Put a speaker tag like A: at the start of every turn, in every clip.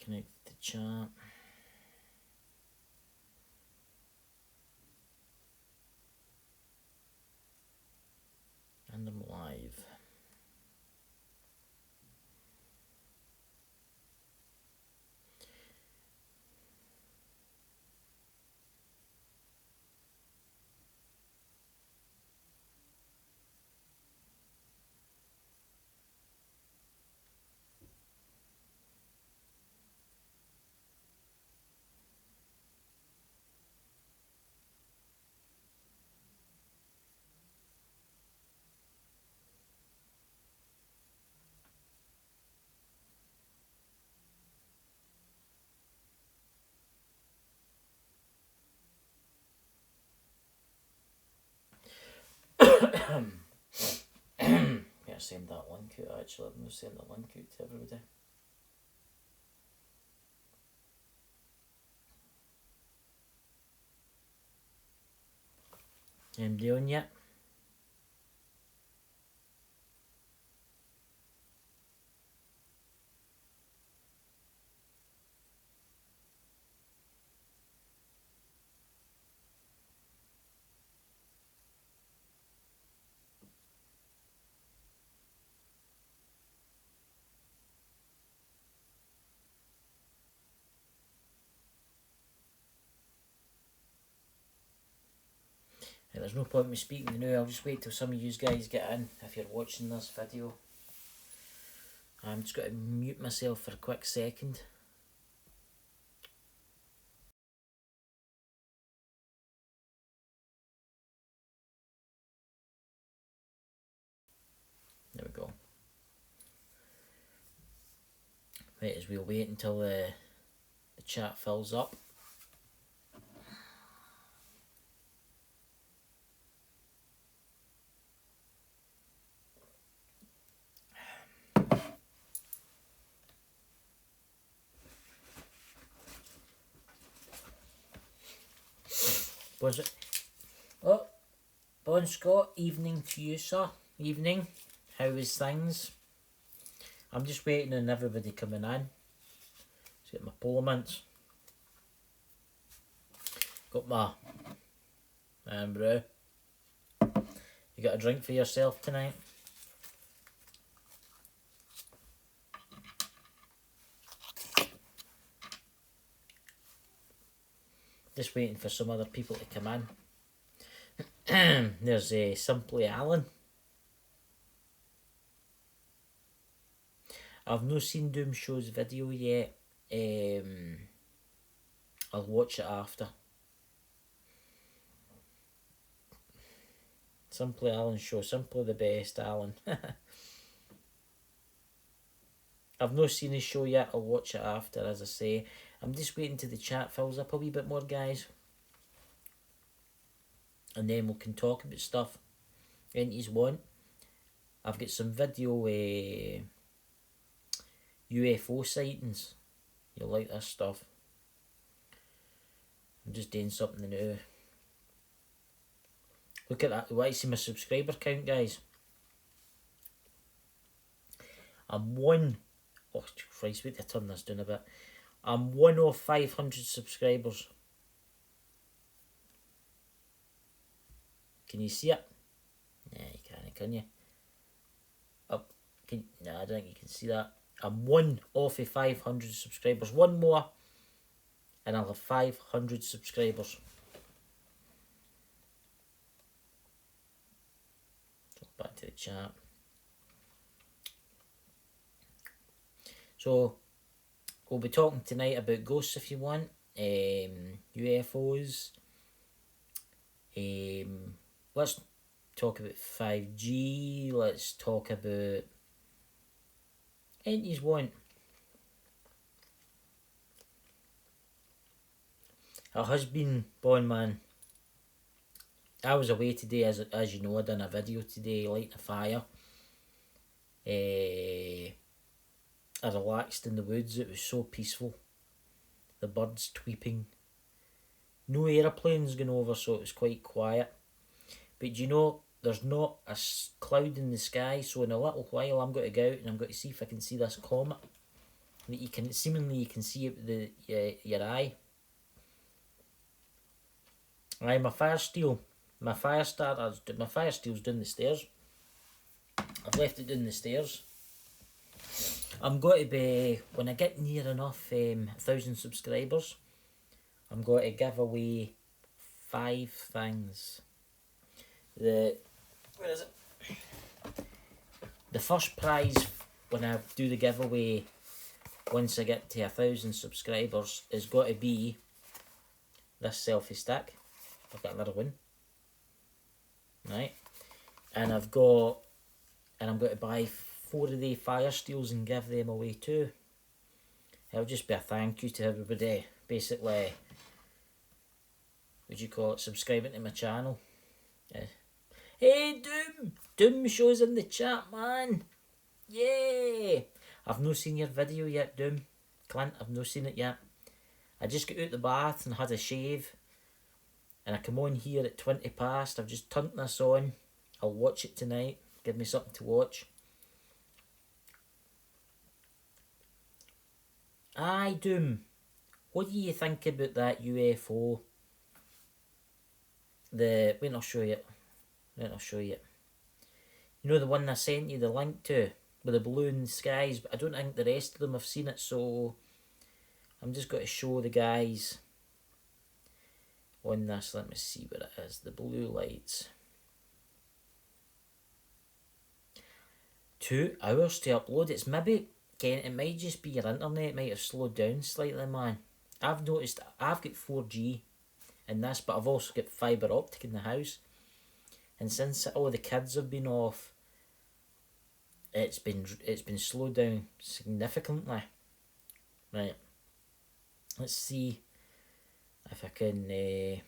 A: Connect the chat. And I'm live. Yeah, send that link out actually. I'm going to send the link out to everybody. Anybody on yet? Yeah, there's no point in me speaking now. I'll just wait till some of you guys get in if you're watching this video. I'm just going to mute myself for a quick second. There we go. Right, as we'll wait until the chat fills up. Was it? Oh, Bon Scott, evening to you, sir. Evening. How is things? I'm just waiting on everybody coming in. Let's get my polo mints. Got my brew. You got a drink for yourself tonight? Just waiting for some other people to come in. There's Simply Alan. I've not seen Doom Show's video yet. I'll watch it after. Simply Alan show. Simply the best, Alan. I've not seen his show yet. I'll watch it after, as I say. I'm just waiting till the chat fills up a wee bit more, guys. And then we can talk about stuff anybody's want. I've got some video UFO sightings. You'll like this stuff. I'm just doing something new. Look at that. Want to see my subscriber count, guys? I'm one. Oh, Christ, wait to turn this down a bit. I'm one of 500 subscribers. Can you see it? Yeah, you can't, can you? Up. No, I don't think you can see that. I'm one off of 500 subscribers. One more, and I'll have 500 subscribers. Back to the chat. So, we'll be talking tonight about ghosts if you want, UFOs. Let's talk about 5G. Let's talk about anything you want. It has been, Bon Man. I was away today, as you know. I done a video today, lighting a fire. I relaxed in the woods. It was so peaceful. The birds tweeping. No aeroplanes going over, so it was quite quiet. But you know, there's not a cloud in the sky, so in a little while I'm going to go out and I'm going to see if I can see this comet. that you can see it with your eye. Aye, my fire steel's down the stairs. I've left it down the stairs. I'm going to be, when I get near enough 1,000 subscribers, I'm going to give away 5 things. Where is it? The first prize when I do the giveaway, once I get to 1,000 subscribers, is going to be this selfie stick. I've got another one. Right. And I'm going to buy 4 of the fire steels and give them away too. It'll just be a thank you to everybody. Basically, would you call it, subscribing to my channel. Hey Doom! Doom shows in the chat, man! Yay! I've not seen your video yet, Doom. Clint, I've not seen it yet. I just got out the bath and had a shave. And I come on here at 20 past. I've just turned this on. I'll watch it tonight. Give me something to watch. Aye, Doom. What do you think about that UFO? Wait, I'll show you. You know the one I sent you the link to? With the blue in the skies, but I don't think the rest of them have seen it, so I'm just going to show the guys on this. Let me see what it is. The blue lights. 2 hours to upload. It's maybe, it might just be your internet, it might have slowed down slightly, man. I've noticed I've got 4G in this, but I've also got fibre optic in the house. And since all the kids have been off, it's been slowed down significantly. Right. Let's see if I can. I'm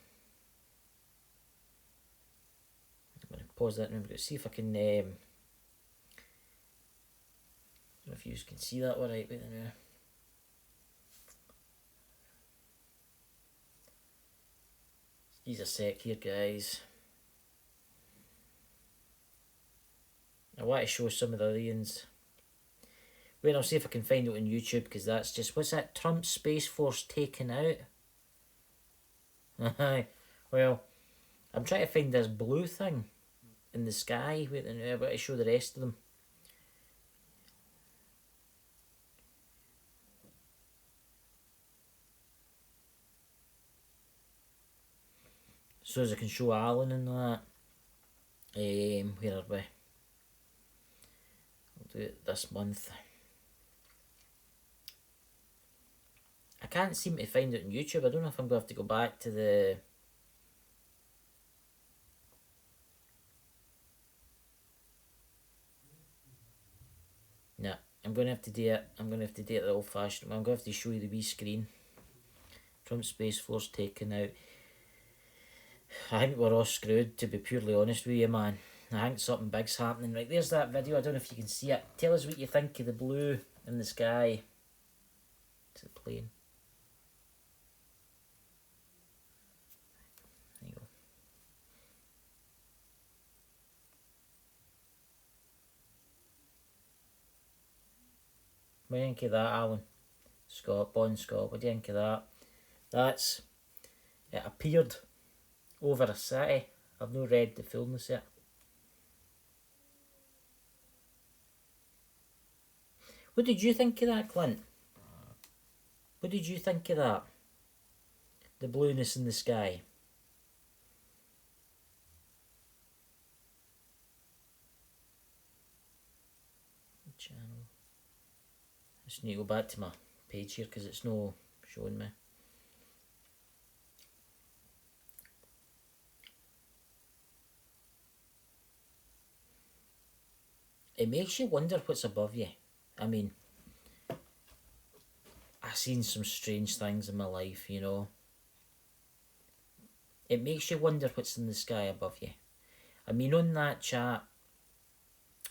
A: going to pause that now. I'm going to see if I can. I don't know if you can see that all right. Wait a minute. Give a sec here, guys. I want to show some of the other ones. Wait, I'll see if I can find it on YouTube, because that's just, what's that? Trump Space Force taken out? Well, I'm trying to find this blue thing in the sky. Wait, I'm going to show the rest of them. So as I can show Alan and that. Where are we? I'll do it this month. I can't seem to find it on YouTube. I don't know if I'm going to have to go back to the... Nah, I'm going to have to do it. I'm going to have to do it the old fashioned way. I'm going to have to show you the wee screen. Trump Space Force taken out. I think we're all screwed, to be purely honest with you, man. I think something big's happening. Right, there's that video. I don't know if you can see it. Tell us what you think of the blue in the sky. Is it playing? There you go. What do you think of that, Alan? Bond Scott, what do you think of that? It appeared over a city. I've not read the fullness yet. What did you think of that, Clint? What did you think of that? The blueness in the sky. Channel. I just need to go back to my page here because it's no showing me. It makes you wonder what's above you. I mean, I've seen some strange things in my life, you know. It makes you wonder what's in the sky above you. I mean, on that chat,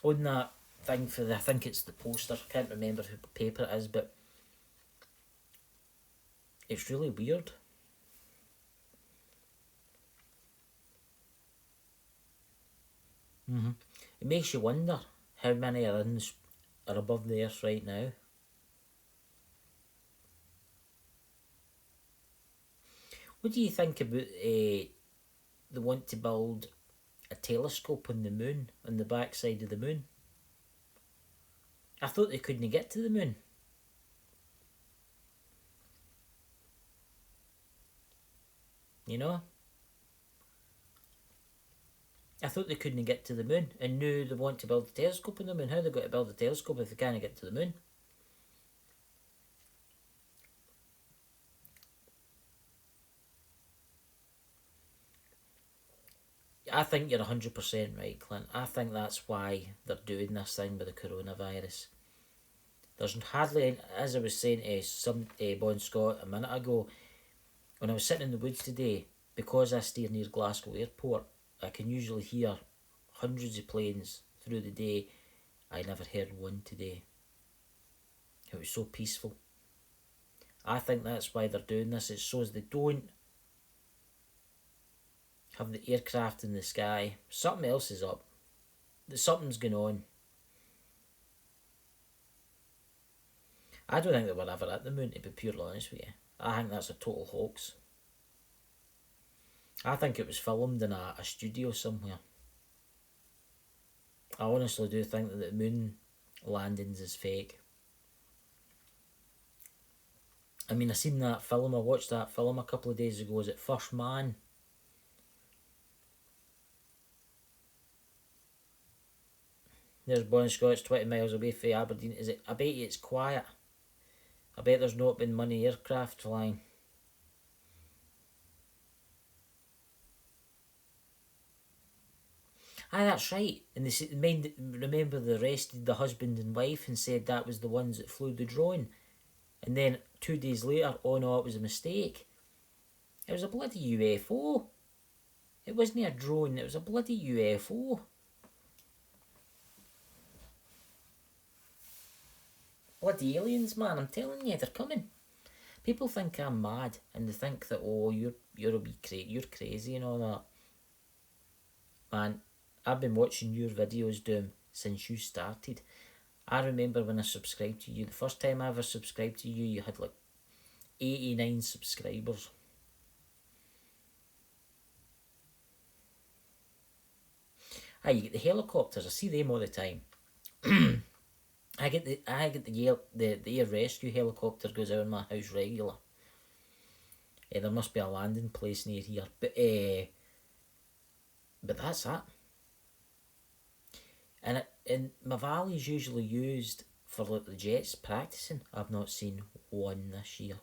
A: on that thing for the, I think it's the poster, I can't remember who paper it is, but it's really weird. It makes you wonder how many are above the earth right now. What do you think about they want to build a telescope on the moon, on the backside of the moon? I thought they couldn't get to the moon. You know? I thought they couldn't get to the moon, and now they want to build a telescope on the moon. How they got to build a telescope if they can't get to the moon? I think you're 100% right, Clint. I think that's why they're doing this thing with the coronavirus. There's hardly, as I was saying to Bon Scott a minute ago, when I was sitting in the woods today, because I stay near Glasgow Airport, I can usually hear hundreds of planes through the day. I never heard one today. It was so peaceful. I think that's why they're doing this. It's so as they don't have the aircraft in the sky. Something else is up. Something's going on. I don't think they were ever at the moon, to be purely honest with you. I think that's a total hoax. I think it was filmed in a studio somewhere. I honestly do think that the moon landings is fake. I mean, I seen that film, I watched that film a couple of days ago. Is it First Man? There's Bon Scott's 20 miles away from Aberdeen. Is it? I bet you it's quiet. I bet there's not been many aircraft flying. Aye, that's right. And they said, remember they arrested the husband and wife and said that was the ones that flew the drone. And then 2 days later, oh no, it was a mistake. It was a bloody UFO. It wasn't a drone, it was a bloody UFO. Bloody aliens, man, I'm telling you, they're coming. People think I'm mad, and they think that, oh, you're a wee you're crazy and all that. Man, I've been watching your videos, Doom, since you started. I remember when I subscribed to you, the first time I ever subscribed to you, you had like 89 subscribers. Aye, you get the helicopters, I see them all the time. I get the air rescue helicopter goes out in my house regular. There must be a landing place near here, but that's that. And my valley's usually used for like the jets practicing. I've not seen one this year.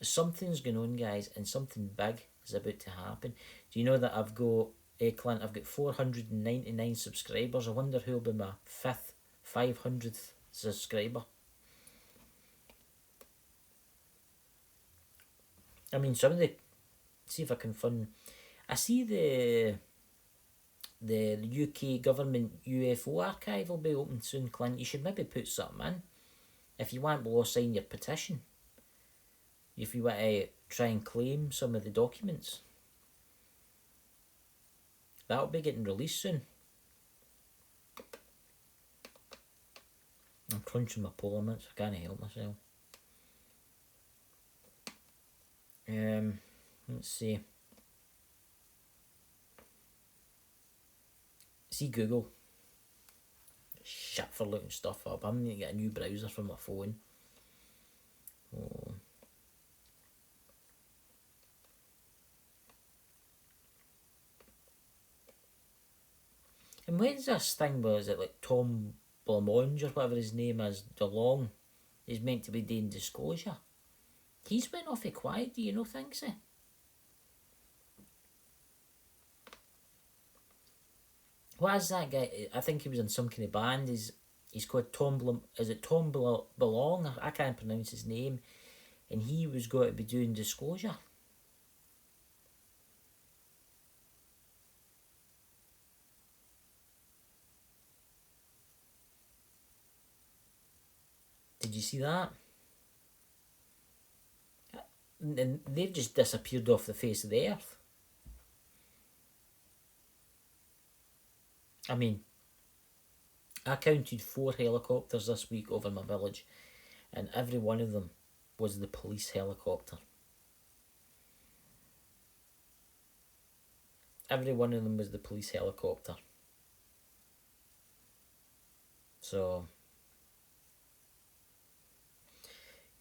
A: Something's going on, guys, and something big is about to happen. Do you know that I've got Clint? I've got 499 subscribers. I wonder who'll be my 500th subscriber. I mean, some of the, see if I can find. I see the UK government UFO archive will be open soon, Clint. You should maybe put something in. If you want, we'll sign your petition. If you want to try and claim some of the documents. That'll be getting released soon. I'm crunching my polar mints, I can't help myself. Let's see. See Google. Shit for looking stuff up. I'm going to get a new browser for my phone. Oh. And when's this thing, was it like Tom Blancmange or whatever his name is, DeLong, is meant to be doing disclosure? He's went awfully quiet, do you know, think so? What is that guy? I think he was in some kind of band. He's called is it Tom Belong? I can't pronounce his name. And he was going to be doing disclosure. Did you see that? And they've just disappeared off the face of the earth. I mean, I counted 4 helicopters this week over my village, and every one of them was the police helicopter. Every one of them was the police helicopter. So,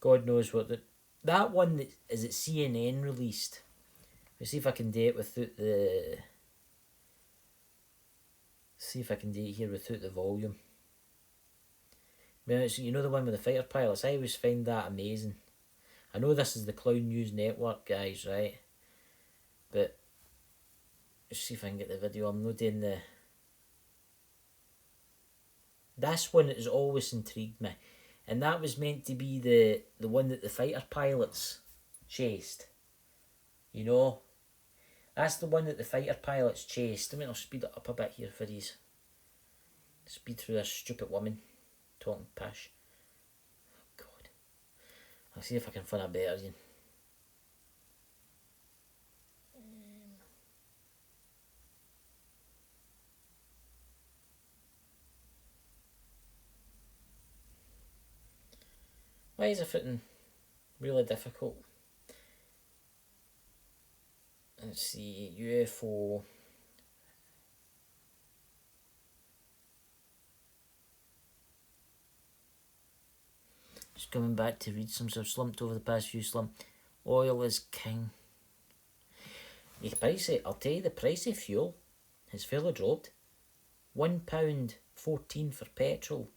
A: God knows what that one that is it CNN released. Let's see if I can do it without the. See if I can do it here without the volume. You know the one with the fighter pilots? I always find that amazing. I know this is the Clown News Network, guys, right? But let's see if I can get the video. I'm not doing the. This one has always intrigued me, and that was meant to be the one that the fighter pilots chased. You know, that's the one that the fighter pilots chased. I mean, I'll speed it up a bit here for these. Speed through this stupid woman talking pish. Oh, God. I'll see if I can find a better one. Why is everything really difficult? Let's see, UFO. Just coming back to read some sort of slumped over the past few Oil is king. The price, I'll tell you, the price of fuel has fairly dropped. £1.14 for petrol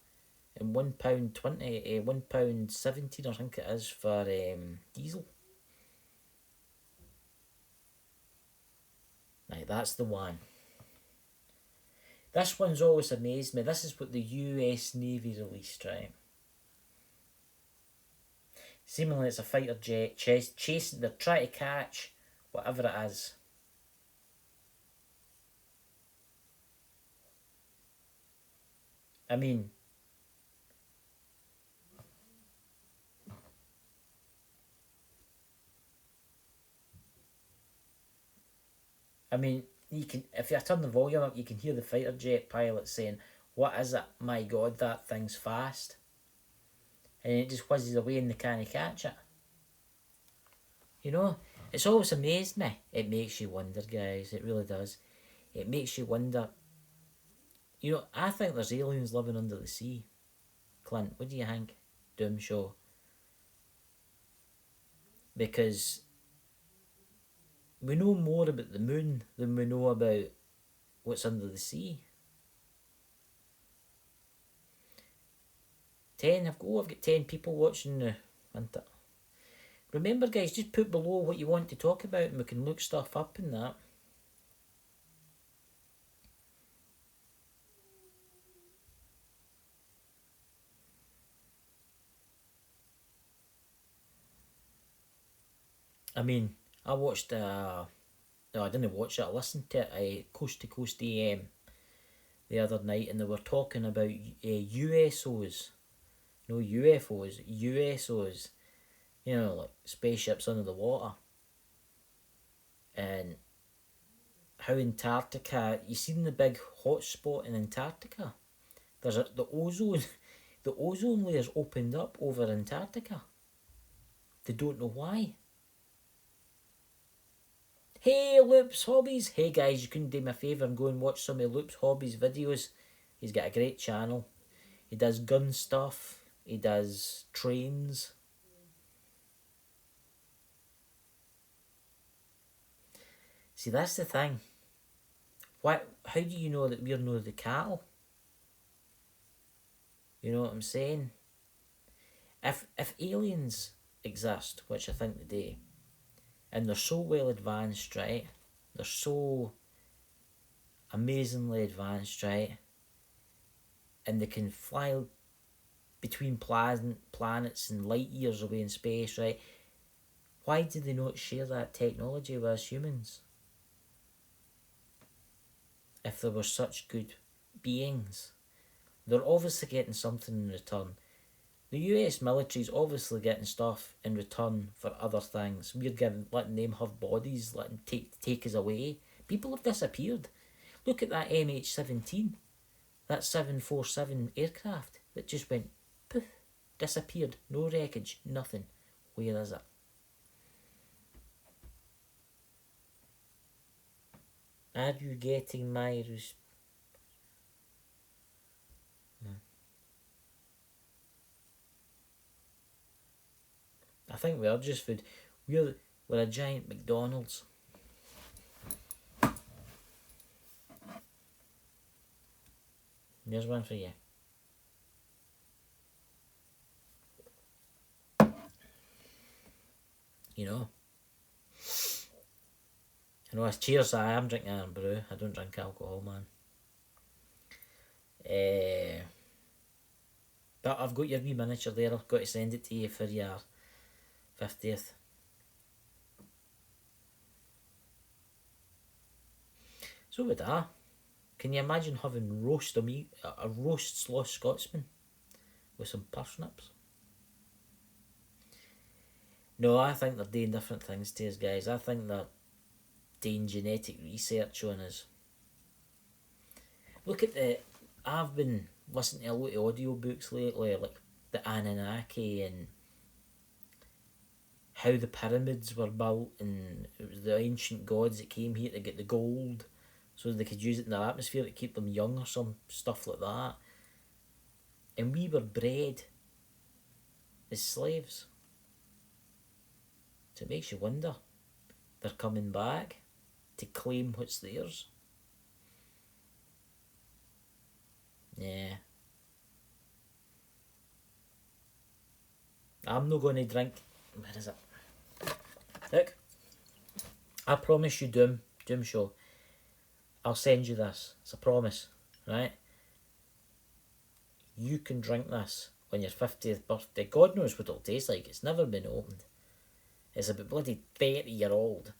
A: and £1.20, £1.17 I think it is for diesel. Right, that's the one. This one's always amazed me. This is what the US Navy released, right? Seemingly it's a fighter jet chasing, they're trying to catch whatever it is. I mean, you can, if you turn the volume up, you can hear the fighter jet pilot saying, "What is it? My God, that thing's fast." And it just whizzes away and they can't catch it. You know, it's always amazed me. It makes you wonder, guys. It really does. It makes you wonder. You know, I think there's aliens living under the sea. Clint, what do you think? Doom show. Because we know more about the moon than we know about what's under the sea. I've got 10 people watching now. Remember, guys, just put below what you want to talk about and we can look stuff up in that. I mean, I watched, no, I didn't watch it, I listened to it, Coast to Coast AM the other night, and they were talking about USOs. No UFOs, USOs. You know, like spaceships under the water. And how Antarctica, you seen the big hot spot in Antarctica? There's the ozone layer's opened up over Antarctica. They don't know why. Hey, Loop's Hobbies. Hey guys, you couldn't do me a favour and go and watch some of Loop's Hobbies videos. He's got a great channel. He does gun stuff. He does trains. See, that's the thing. How do you know that we're not the cattle? You know what I'm saying? If aliens exist, which I think they do, and they're so well advanced, right? They're so amazingly advanced, right? And they can fly between planets and light years away in space, right? Why do they not share that technology with us humans? If they were such good beings, they're obviously getting something in return. The US military's obviously getting stuff in return for other things. We're letting them have bodies, letting take us away. People have disappeared. Look at that MH17, that 747 aircraft that just went poof, disappeared, no wreckage, nothing. Where is it? Are you getting my I think we are just food. We're a giant McDonald's. There's one for you. You know. I know, cheers, I am drinking Iron Brew. I don't drink alcohol, man. But I've got your wee miniature there. I've got to send it to you for your 50th. So would I. Can you imagine having a roast sloth Scotsman with some parsnips? No, I think they're doing different things to us, guys. I think they're doing genetic research on us. Look at I've been listening to a lot of audiobooks lately, like the Anunnaki and how the pyramids were built, and it was the ancient gods that came here to get the gold so they could use it in their atmosphere to keep them young or some stuff like that. And we were bred as slaves. So it makes you wonder. They're coming back to claim what's theirs. Yeah. I'm not going to drink. Where is it? Look. I promise you, Doom Show, I'll send you this. It's a promise, right? You can drink this on your 50th birthday. God knows what it'll taste like. It's never been opened. It's about bloody 30-year-old.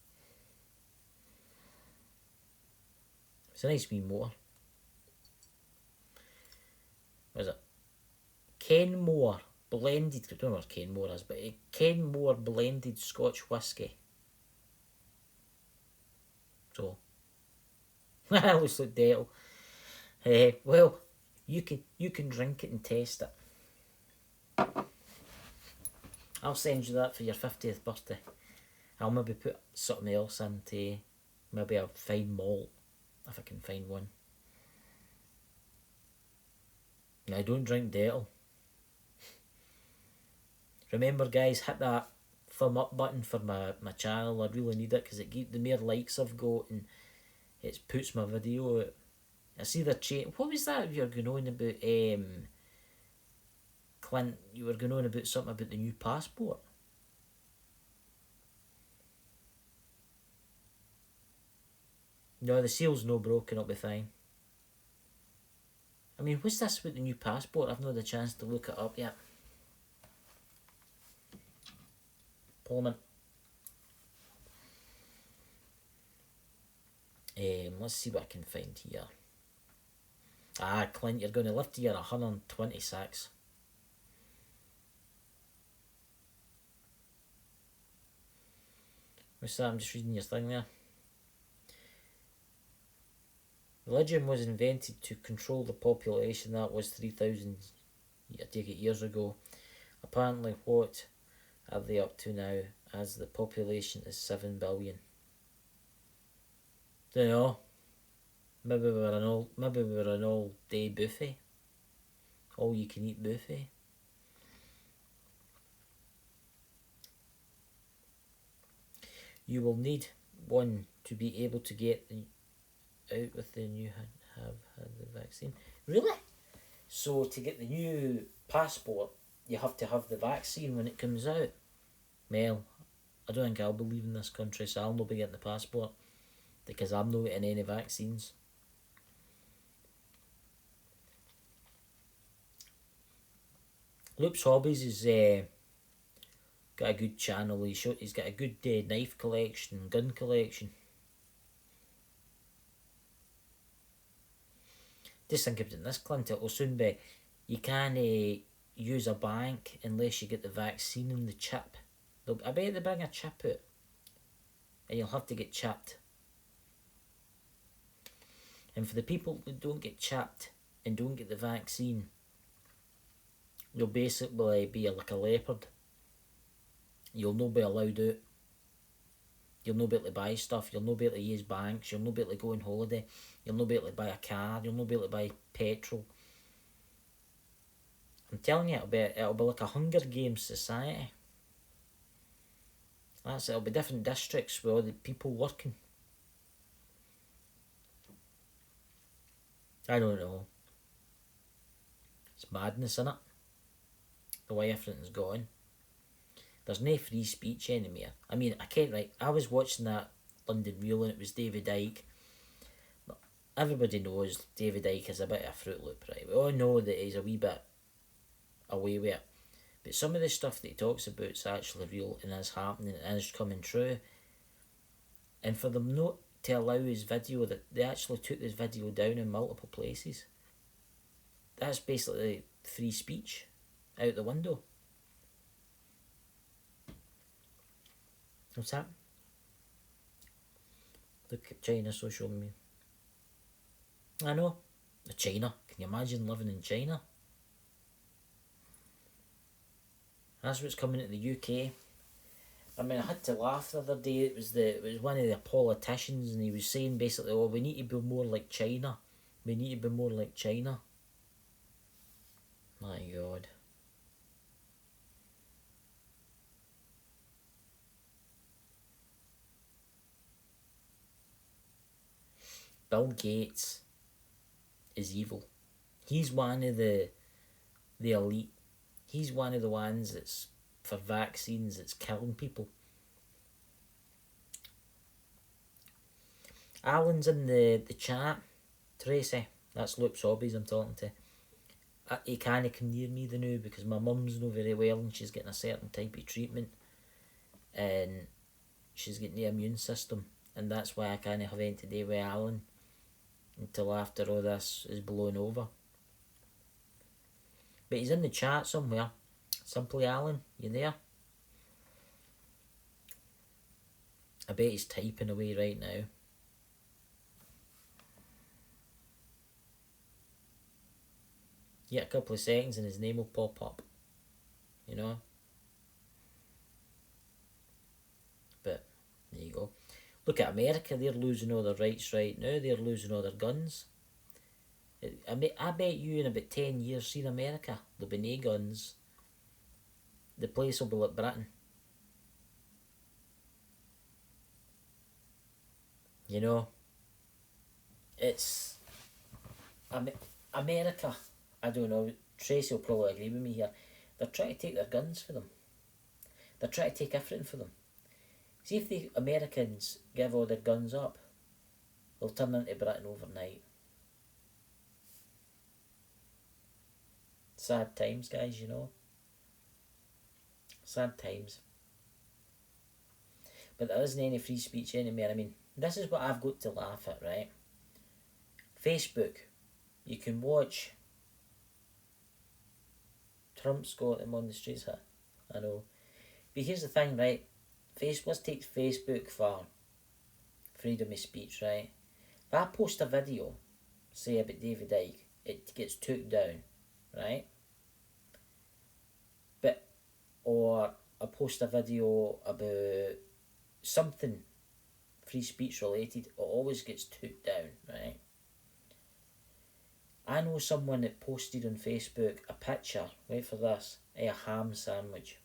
A: It's a nice wee motor. What is it? Kenmore blended. I don't know what Kenmore is, but Kenmore blended Scotch whisky. So, looks like Deal. Well, you can drink it and test it. I'll send you that for your 50th birthday. I'll maybe put something else into, maybe a fine malt, if I can find one. I don't drink Dettol. Remember, guys, hit that thumb up button for my channel. I really need it, because the more likes I've got, and it puts my video out. I see the what was that you were going on about, Clint? You were going on about something about the new passport. No, the seal's no broken, it'll be fine. I mean, what's this with the new passport? I've not had a chance to look it up yet. Parliament. Let's see what I can find here. Clint, you're going to live to your 126. What's that? I'm just reading your thing there. Religion was invented to control the population. That was 3,000, I take it, years ago. Apparently, what are they up to now, as the population is 7 billion? Don't know. Maybe we're an all-day buffet. All-you-can-eat buffet. You will need one to be able to get out with the new have had the vaccine. Really? So to get the new passport, you have to have the vaccine when it comes out. Well, I don't think I'll be leaving this country, so I'll not be getting the passport, because I'm not getting any vaccines. Loop's Hobbies is got a good channel. He's got a good knife collection, gun collection. Just think about this, Clint. It will soon be, you can't use a bank unless you get the vaccine and the chip. I bet they bring a chip out, and you'll have to get chipped. And for the people who don't get chipped and don't get the vaccine, you'll basically be like a leopard. you'll not be allowed out. You'll not be able to buy stuff. You'll not be able to use banks. You'll not be able to go on holiday. You'll not be able to buy a car. You'll not be able to buy petrol. I'm telling you, it'll be like a Hunger Games society. It'll be different districts with all the people working. I don't know. It's madness, innit? The way everything's going. There's no free speech anymore. I mean, I can't, right, I was watching that London Reel and it was David Icke. Everybody knows David Icke is a bit of a Fruit Loop, right? We all know that he's a wee bit away with it. But some of the stuff that he talks about is actually real and is happening and is coming true. And for them not to allow his video, that they actually took this video down in multiple places. That's basically free speech out the window. What's that? Look at China social media. I know. China. Can you imagine living in China? That's what's coming to the UK. I mean, I had to laugh the other day. It was one of the politicians, and he was saying basically, "Oh, we need to be more like China. We need to be more like China." My God. Bill Gates is evil. He's one of the elite. He's one of the ones that's for vaccines that's killing people. Alan's in the chat. Tracy, that's Luke's hobbies I'm talking to. He can't come near me the now because my mum's not very well and she's getting a certain type of treatment and she's getting the immune system, and that's why I can't have anything to do with Alan until after all this is blown over. But he's in the chat somewhere. Simply Alan, you there? I bet he's typing away right now. Yeah, a couple of seconds and his name will pop up. You know? But, there you go. Look at America, they're losing all their rights right now. They're losing all their guns. I bet you in about 10 years, see in America, there'll be no guns. The place will be like Britain. You know? It's... America, I don't know, Tracy will probably agree with me here. They're trying to take their guns for them. They're trying to take everything for them. See if the Americans give all their guns up, they'll turn into Britain overnight. Sad times, guys, you know. Sad times. But there isn't any free speech anymore. I mean, this is what I've got to laugh at, right? Facebook. You can watch Trump's got them on the streets here. I know. But here's the thing, right? Let's take Facebook for freedom of speech, right? If I post a video, say about David Icke, it gets took down, right? Or I post a video about something free speech related, it always gets took down, right? I know someone that posted on Facebook a picture, wait for this, of a ham sandwich,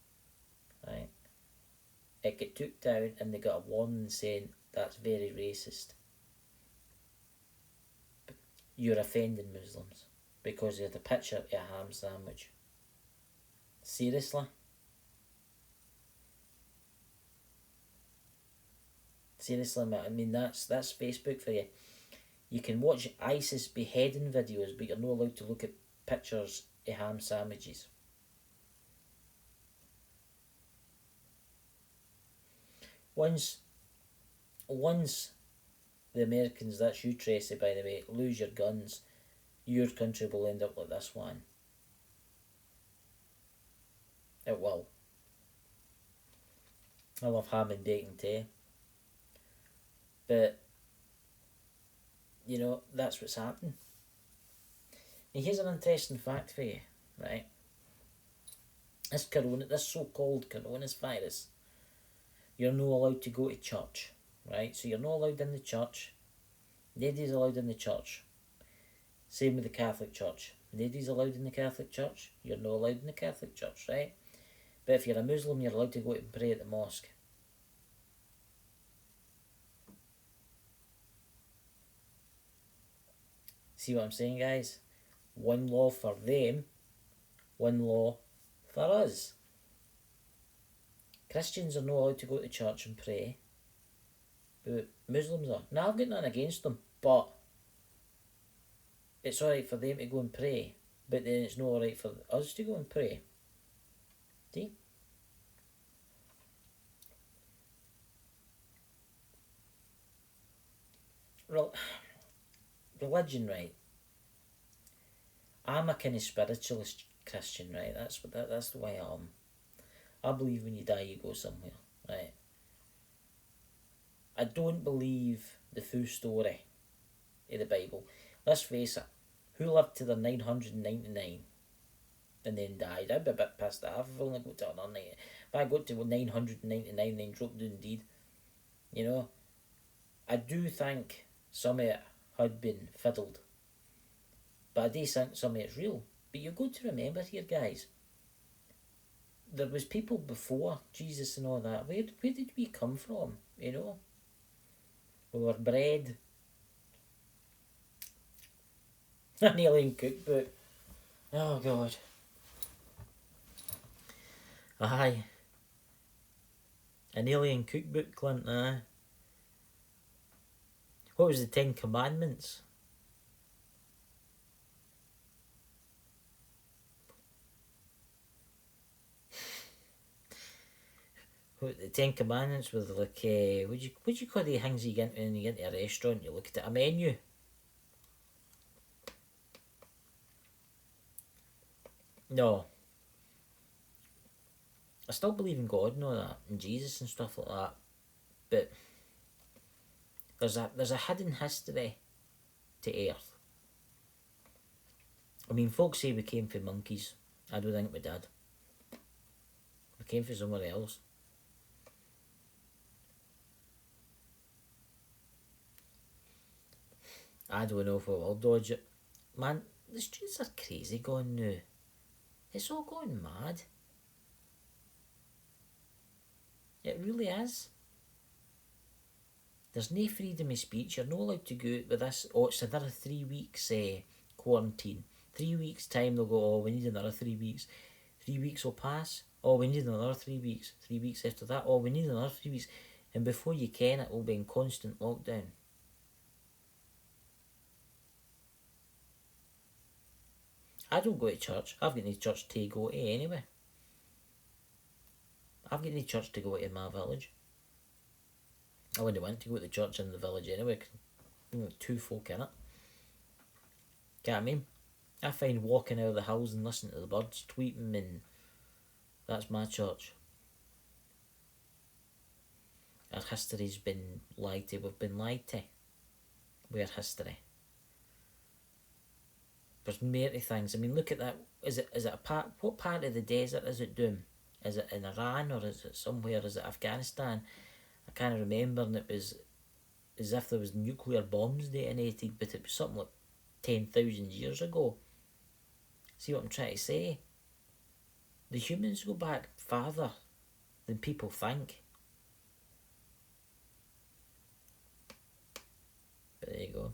A: right? It got took down and they got a warning saying that's very racist. You're offending Muslims because of the picture of a ham sandwich. Seriously? Seriously, mate, I mean, that's Facebook for you. You can watch ISIS beheading videos, but you're not allowed to look at pictures of ham sandwiches. Once the Americans, that's you Tracy by the way, lose your guns, your country will end up like this one. It will. I love ham and bacon too. But, you know, that's what's happening. And here's an interesting fact for you, right? This so-called coronavirus you're not allowed to go to church, right? So you're not allowed in the church. Nobody's allowed in the church. Same with the Catholic Church. Nobody's allowed in the Catholic Church. You're not allowed in the Catholic Church, right? But if you're a Muslim, you're allowed to go and pray at the mosque. See what I'm saying, guys? One law for them, one law for us. Christians are not allowed to go to church and pray, but Muslims are. Now, I've got nothing against them, but it's alright for them to go and pray, but then it's not alright for us to go and pray. See? Religion, right? I'm a kind of spiritualist Christian, right? That's the way I am. I believe when you die you go somewhere, right? I don't believe the full story of the Bible. Let's face it, who lived to their 999 and then died? I'd be a bit pissed off if I only got to another 90. If I got to 999 and then dropped down dead, you know? I do think some of it had been fiddled. But I do think some of it's real. But you've got to remember here, guys, there was people before Jesus and all that. Where did we come from, you know? We were bred. An alien cookbook. Oh, God. Aye. An alien cookbook, Clint, aye. What was the 10 Commandments? The 10 Commandments with like, what do you call the things you get when you get into a restaurant? You look at a menu. No. I still believe in God and all that, and Jesus and stuff like that. But there's a hidden history to Earth. I mean, folks say we came from monkeys. I don't think we did. We came from somewhere else. I don't know if we will dodge it. Man, the streets are crazy going now. It's all going mad. It really is. There's no freedom of speech. You're not allowed to go out with this. Oh, it's another 3 weeks quarantine. 3 weeks time they'll go, oh, we need another 3 weeks. 3 weeks will pass. Oh, we need another 3 weeks. 3 weeks after that, oh, we need another 3 weeks. And before you can, it will be in constant lockdown. I don't go to church. I've got no church to go to anyway. I've got no church to go to in my village. I wouldn't want to go to the church in the village anyway, because two folk in it. Get what I mean? I find walking out of the house and listening to the birds tweeting, and that's my church. Our history's been lied to. We've been lied to. We're history. There's many things. I mean, look at that. Is it a part? What part of the desert is it doing? Is it in Iran or is it somewhere? Is it Afghanistan? I can't remember, and it was as if there was nuclear bombs detonated, but it was something like 10,000 years ago. See what I'm trying to say? The humans go back farther than people think. But there you go.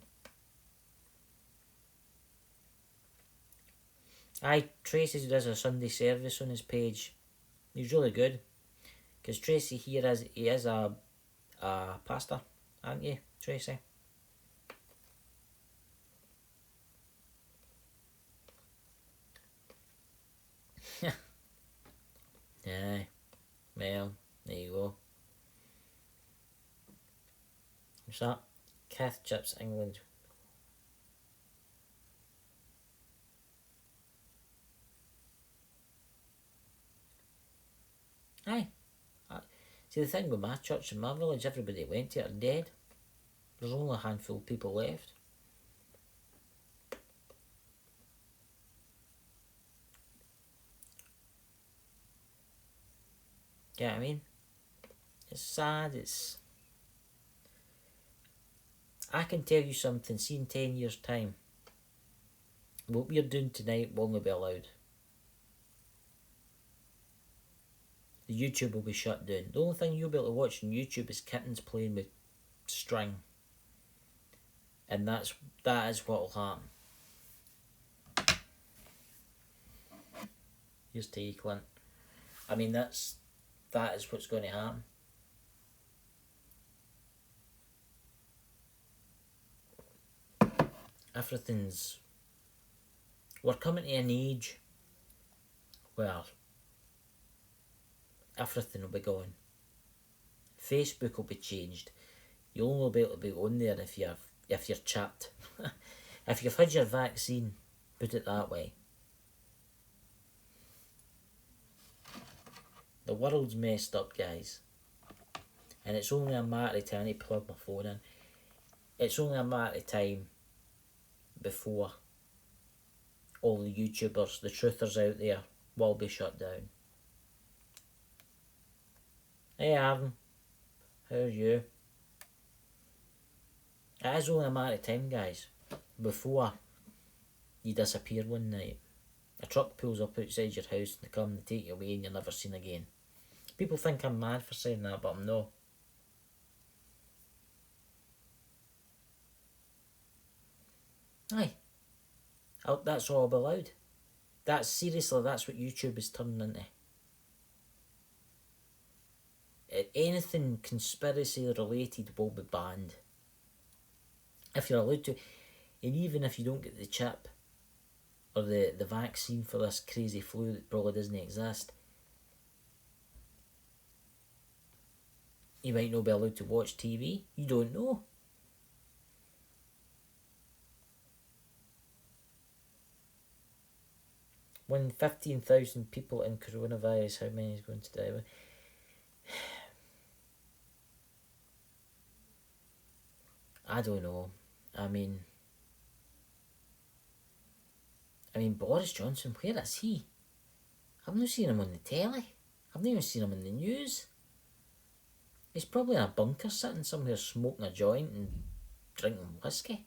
A: Aye, Tracy does a Sunday service on his page. He's really good. Because Tracy he is a pastor, aren't you, Tracy? Yeah, well, there you go. What's that? Kath Chips, England. Aye. See, the thing with my church in my village, everybody that went to it are dead. There's only a handful of people left. Get what I mean? It's sad. I can tell you something. See, in 10 years' time, what we're doing tonight will not be allowed. The YouTube will be shut down. The only thing you'll be able to watch on YouTube is kittens playing with string. And that is what will happen. Here's to you, Clint. I mean, that is what's going to happen. We're coming to an age where everything will be gone. Facebook will be changed. You'll only be able to be on there if you're chipped. If you've had your vaccine, put it that way. The world's messed up, guys. And it's only a matter of time. I need to plug my phone in. It's only a matter of time before all the YouTubers, the truthers out there, will be shut down. Hey, Aaron. How's you? It is only a matter of time, guys, before you disappear one night. A truck pulls up outside your house and they come and take you away and you're never seen again. People think I'm mad for saying that, but I'm not. Aye. That's all I'll be allowed. That's what YouTube is turning into. Anything conspiracy related will be banned. If you're allowed to, and even if you don't get the chip or the vaccine for this crazy flu that probably doesn't exist, you might not be allowed to watch TV. You don't know. When 15,000 people in coronavirus, how many is going to die? I don't know. I mean, Boris Johnson, where is he? I've not seen him on the telly. I've not even seen him in the news. He's probably in a bunker sitting somewhere smoking a joint and drinking whiskey.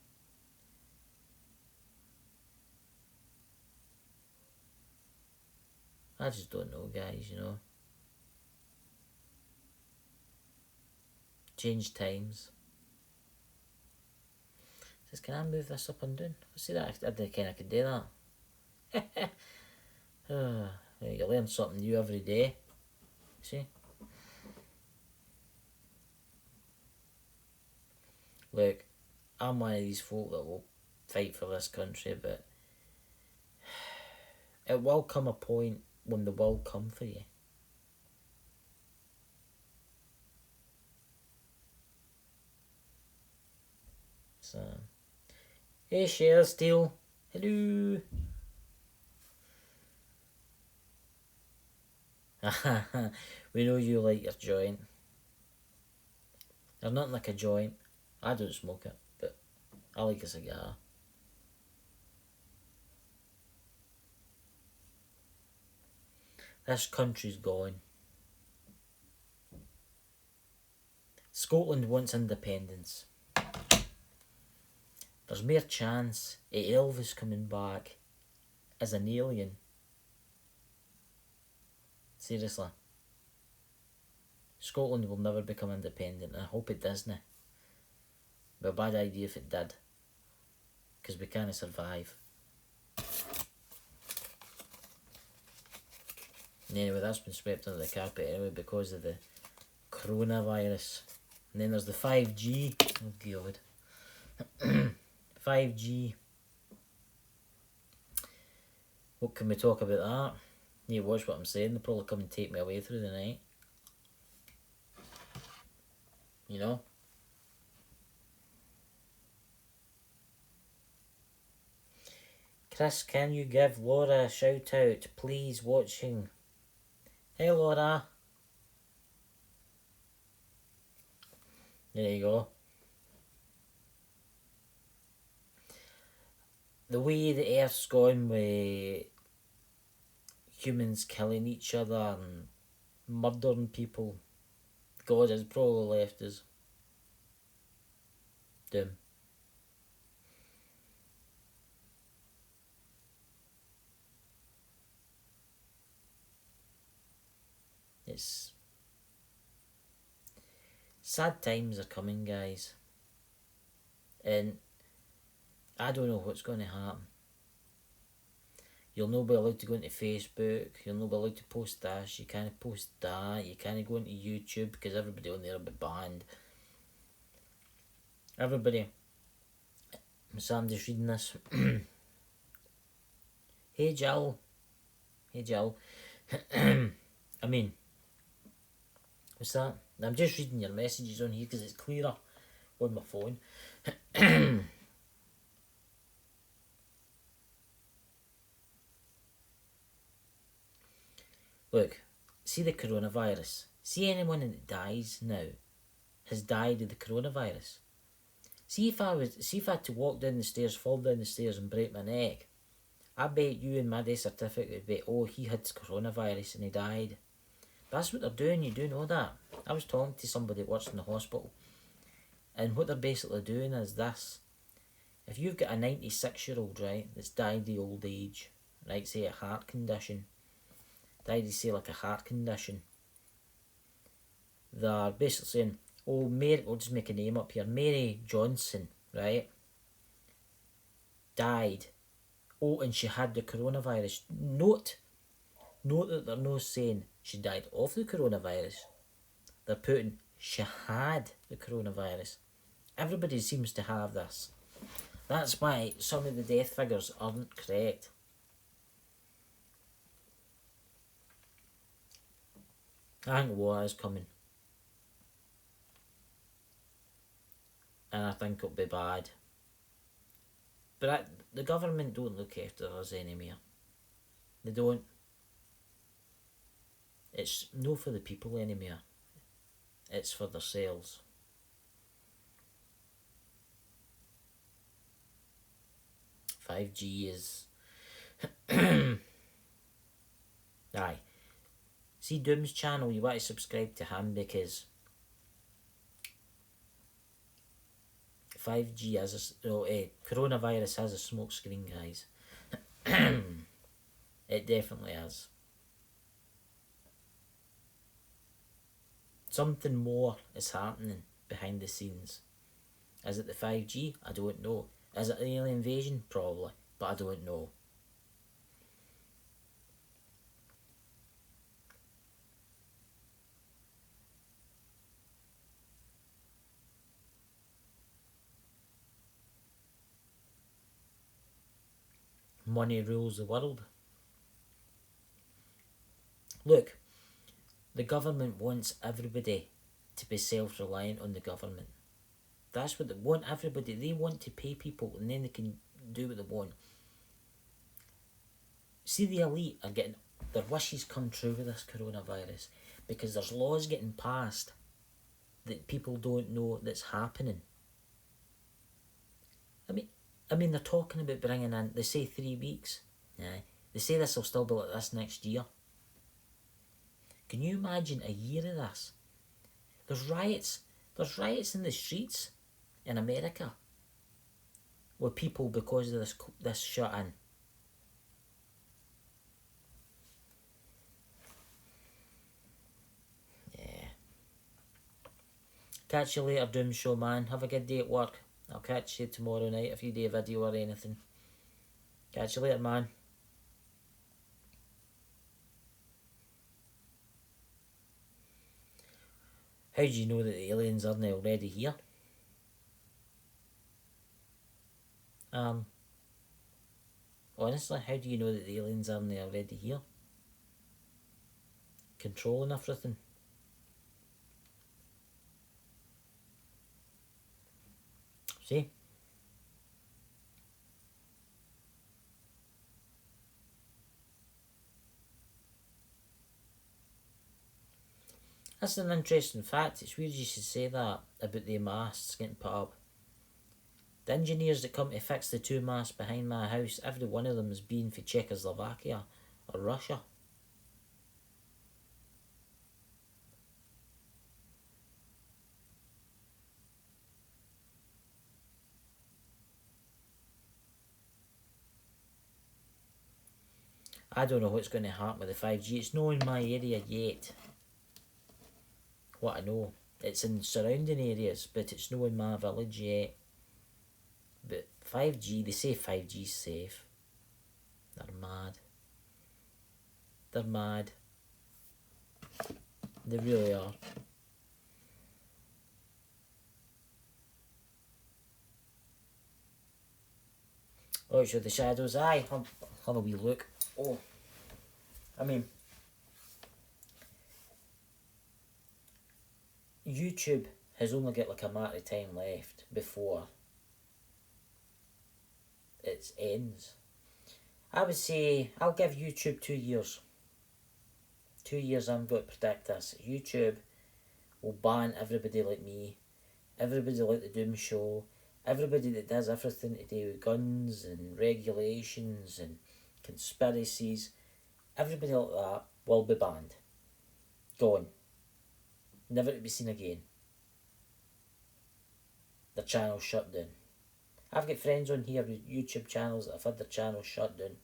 A: I just don't know, guys, you know. Change times. Says, can I move this up and down? I see that. I didn't think I could do that. You learn something new every day. See? Look, I'm one of these folk that will fight for this country, but it will come a point when the will come for you. So, hey Cher Steele, hello. We know you like your joint. There's nothing like a joint. I don't smoke it, but I like a cigar. This country's gone. Scotland wants independence. There's more chance of Elvis coming back as an alien. Seriously. Scotland will never become independent. I hope it doesn't. But a bad idea if it did. Because we can't survive. And anyway, that's been swept under the carpet anyway because of the coronavirus. And then there's the 5G. Oh God. 5G. What can we talk about that? You watch what I'm saying. They'll probably come and take me away through the night. You know? Chris, can you give Laura a shout out? Please, watching. Hey Laura. There you go. The way the Earth's gone with humans killing each other and murdering people, God has probably left us. Doom. It's sad times are coming, guys, and I don't know what's going to happen. You'll not be allowed to go into Facebook, you'll not be allowed to post this, you can't post that, you can't go into YouTube because everybody on there will be banned. Everybody, so I'm just reading this. Hey Jill, I mean, what's that? I'm just reading your messages on here because it's clearer on my phone. Look, see the coronavirus. See anyone that dies now has died of the coronavirus. See if I had to walk down the stairs, fall down the stairs and break my neck, I bet you in my death certificate would be, oh, he had coronavirus and he died. That's what they're doing, you do know that. I was talking to somebody that works in the hospital, and what they're basically doing is this. If you've got a 96-year-old, right, that's died of old age, right, say a heart condition, died of, say, like a heart condition, they're basically saying, oh, Mary, we'll just make a name up here, Mary Johnson, right, died. Oh, and she had the coronavirus. Note that they're not saying she died of the coronavirus. They're putting she had the coronavirus. Everybody seems to have this. That's why some of the death figures aren't correct. I think war is coming. And I think it'll be bad. But the government don't look after us anymore. They don't. It's no for the people anymore. It's for themselves. $5G is... Aye. See Doom's channel, you want to subscribe to him because 5G has coronavirus has a smoke screen, guys. It definitely has. Something more is happening behind the scenes. Is it the 5G? I don't know. Is it an alien invasion? Probably, but I don't know. Money rules the world. Look, the government wants everybody to be self-reliant on the government. That's what they want, everybody. They want to pay people and then they can do what they want. See, the elite are getting their wishes come true with this coronavirus because there's laws getting passed that people don't know that's happening. I mean, they're talking about bringing in, they say 3 weeks. Yeah, they say this will still be like this next year. Can you imagine a year of this? There's riots in the streets in America with people because of this shut-in. Yeah. Catch you later, Doom Show, man. Have a good day at work. I'll catch you tomorrow night if you do a video or anything. Catch you later, man. How do you know that the aliens aren't already here? Honestly, how do you know that the aliens aren't already here? Controlling everything. See? That's an interesting fact. It's weird you should say that about the masts getting put up. The engineers that come to fix the 2 masts behind my house, every one of them has been for Czechoslovakia or Russia. I don't know what's going to happen with the 5G. It's not in my area yet. What I know. It's in surrounding areas, but it's not in my village yet. But 5G, they say 5G's safe. They're mad. They're mad. They really are. Oh, show the shadows. Aye, have a wee look. Oh, I mean, YouTube has only got like a matter of time left before it ends. I would say I'll give YouTube 2 years. 2 years I'm going to predict this. YouTube will ban everybody like me, everybody like the Doom Show, everybody that does everything to do with guns and regulations and conspiracies, everybody like that will be banned. Gone. Never to be seen again. Their channel shut down. I've got friends on here with YouTube channels that have had their channel shut down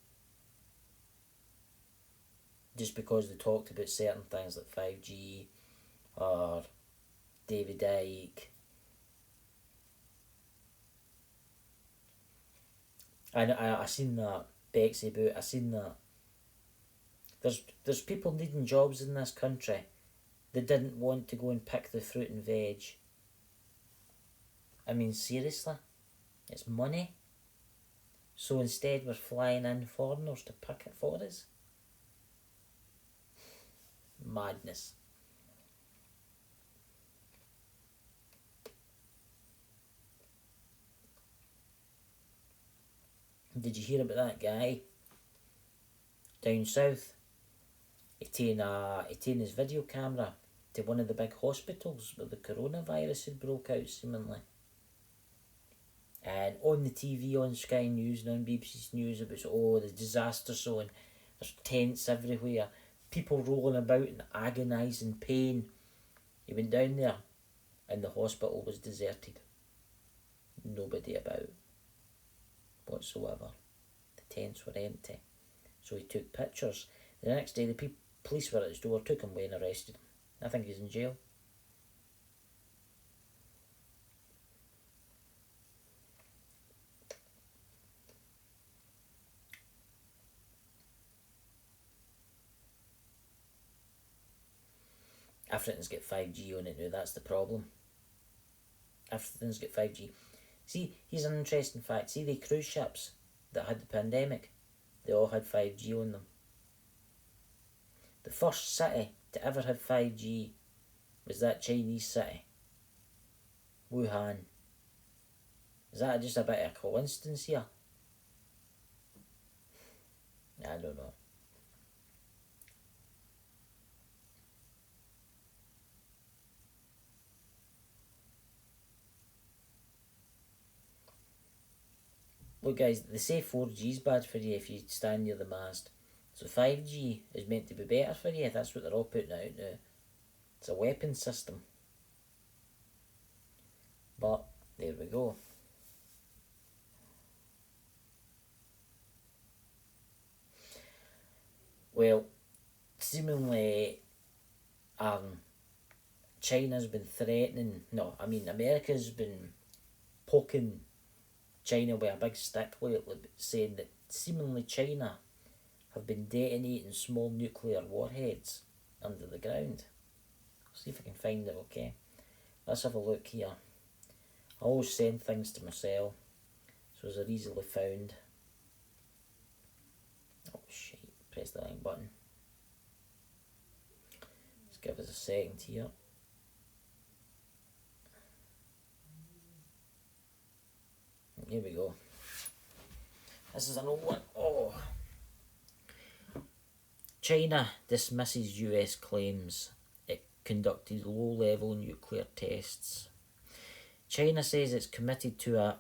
A: just because they talked about certain things like 5G or David Icke. I seen that, Bexy Boot, I seen that. There's people needing jobs in this country that didn't want to go and pick the fruit and veg. I mean, seriously, it's money. So instead we're flying in foreigners to pick it for us. Madness. Did you hear about that guy down south? He taken his video camera to one of the big hospitals where the coronavirus had broke out seemingly. And on the TV, on Sky News and on BBC News, it was, the disaster zone. There's tents everywhere. People rolling about in agonising pain. He went down there and the hospital was deserted. Nobody about whatsoever. The tents were empty. So he took pictures. The next day the police were at his door, took him away and arrested him. I think he's in jail. Everything's got 5G on it now, that's the problem. Everything's got 5G. See, here's an interesting fact. See the cruise ships that had the pandemic? They all had 5G on them. The first city to ever have 5G was that Chinese city, Wuhan. Is that just a bit of a coincidence here? I don't know. Look guys, they say 4G is bad for you if you stand near the mast. So 5G is meant to be better for you. That's what they're all putting out now. It's a weapon system. But there we go. Well, seemingly China's been threatening, America's been poking China with a big stick lately, saying that seemingly China have been detonating small nuclear warheads under the ground. See if I can find it, okay? Let's have a look here. I always send things to myself, so they're easily found. Oh shit, press the wrong button. Let's give us a second here. Here we go. This is an old one. Oh. China dismisses US claims it conducted low-level nuclear tests. China says it's committed to a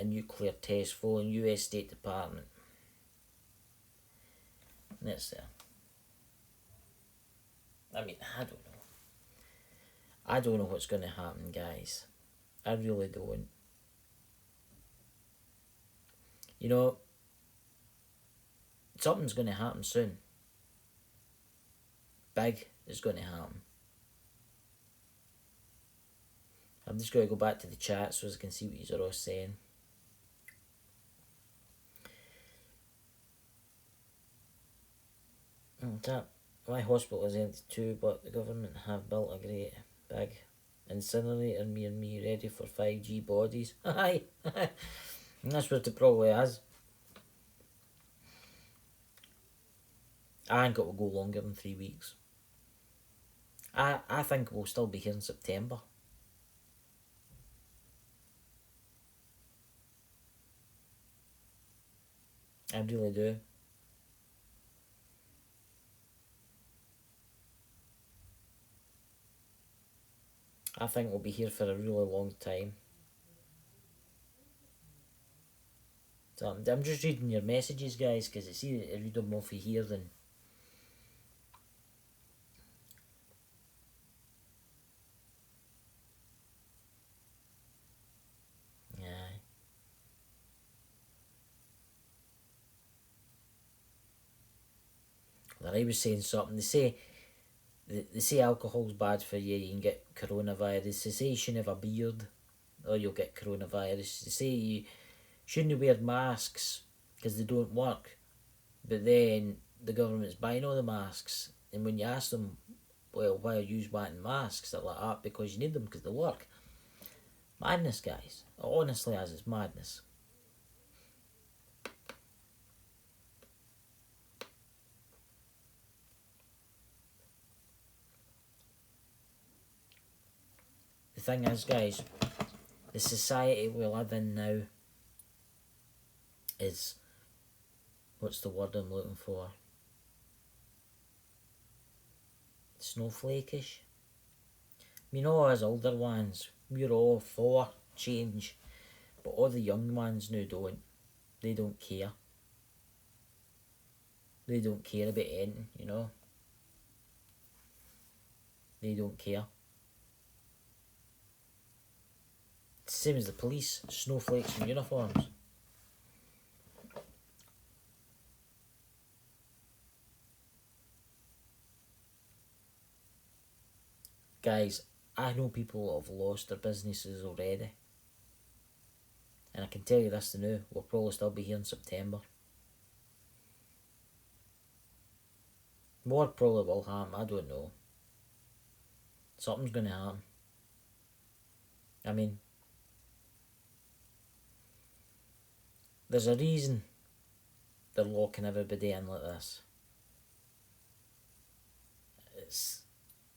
A: nuclear test following US State Department. That's there. I mean, I don't know. I don't know what's going to happen, guys. I really don't. You know, Something's going to happen soon. Big is going to happen. I'm just going to go back to the chat so I can see what you're all saying. My hospital is empty too, but the government have built a great big incinerator near me ready for 5G bodies. Aye, and that's what it probably is. I think it will go longer than 3 weeks. I think we'll still be here in September. I really do. I think we'll be here for a really long time. So I'm just reading your messages, guys, because it's easier to read them off of here than... Yeah. I was saying something. They say alcohol's bad for you. You can get coronavirus. They say you shouldn't have a beard, or you'll get coronavirus. They say you shouldn't wear masks because they don't work. But then the government's buying all the masks, and when you ask them, well, why are you wanting masks? They're like, because you need them because they work. Madness, guys. Honestly, as it's madness. The thing is, guys, the society we live in now is, what's the word I'm looking for? Snowflakeish. You know, as older ones, we're all for change, but all the young ones now don't. They don't care. They don't care about anything, you know. They don't care. It's the same as the police, snowflakes in uniforms. Guys, I know people have lost their businesses already. And I can tell you this now, we'll probably still be here in September. More probably will happen, I don't know. Something's going to happen. I mean, there's a reason they're locking everybody in like this.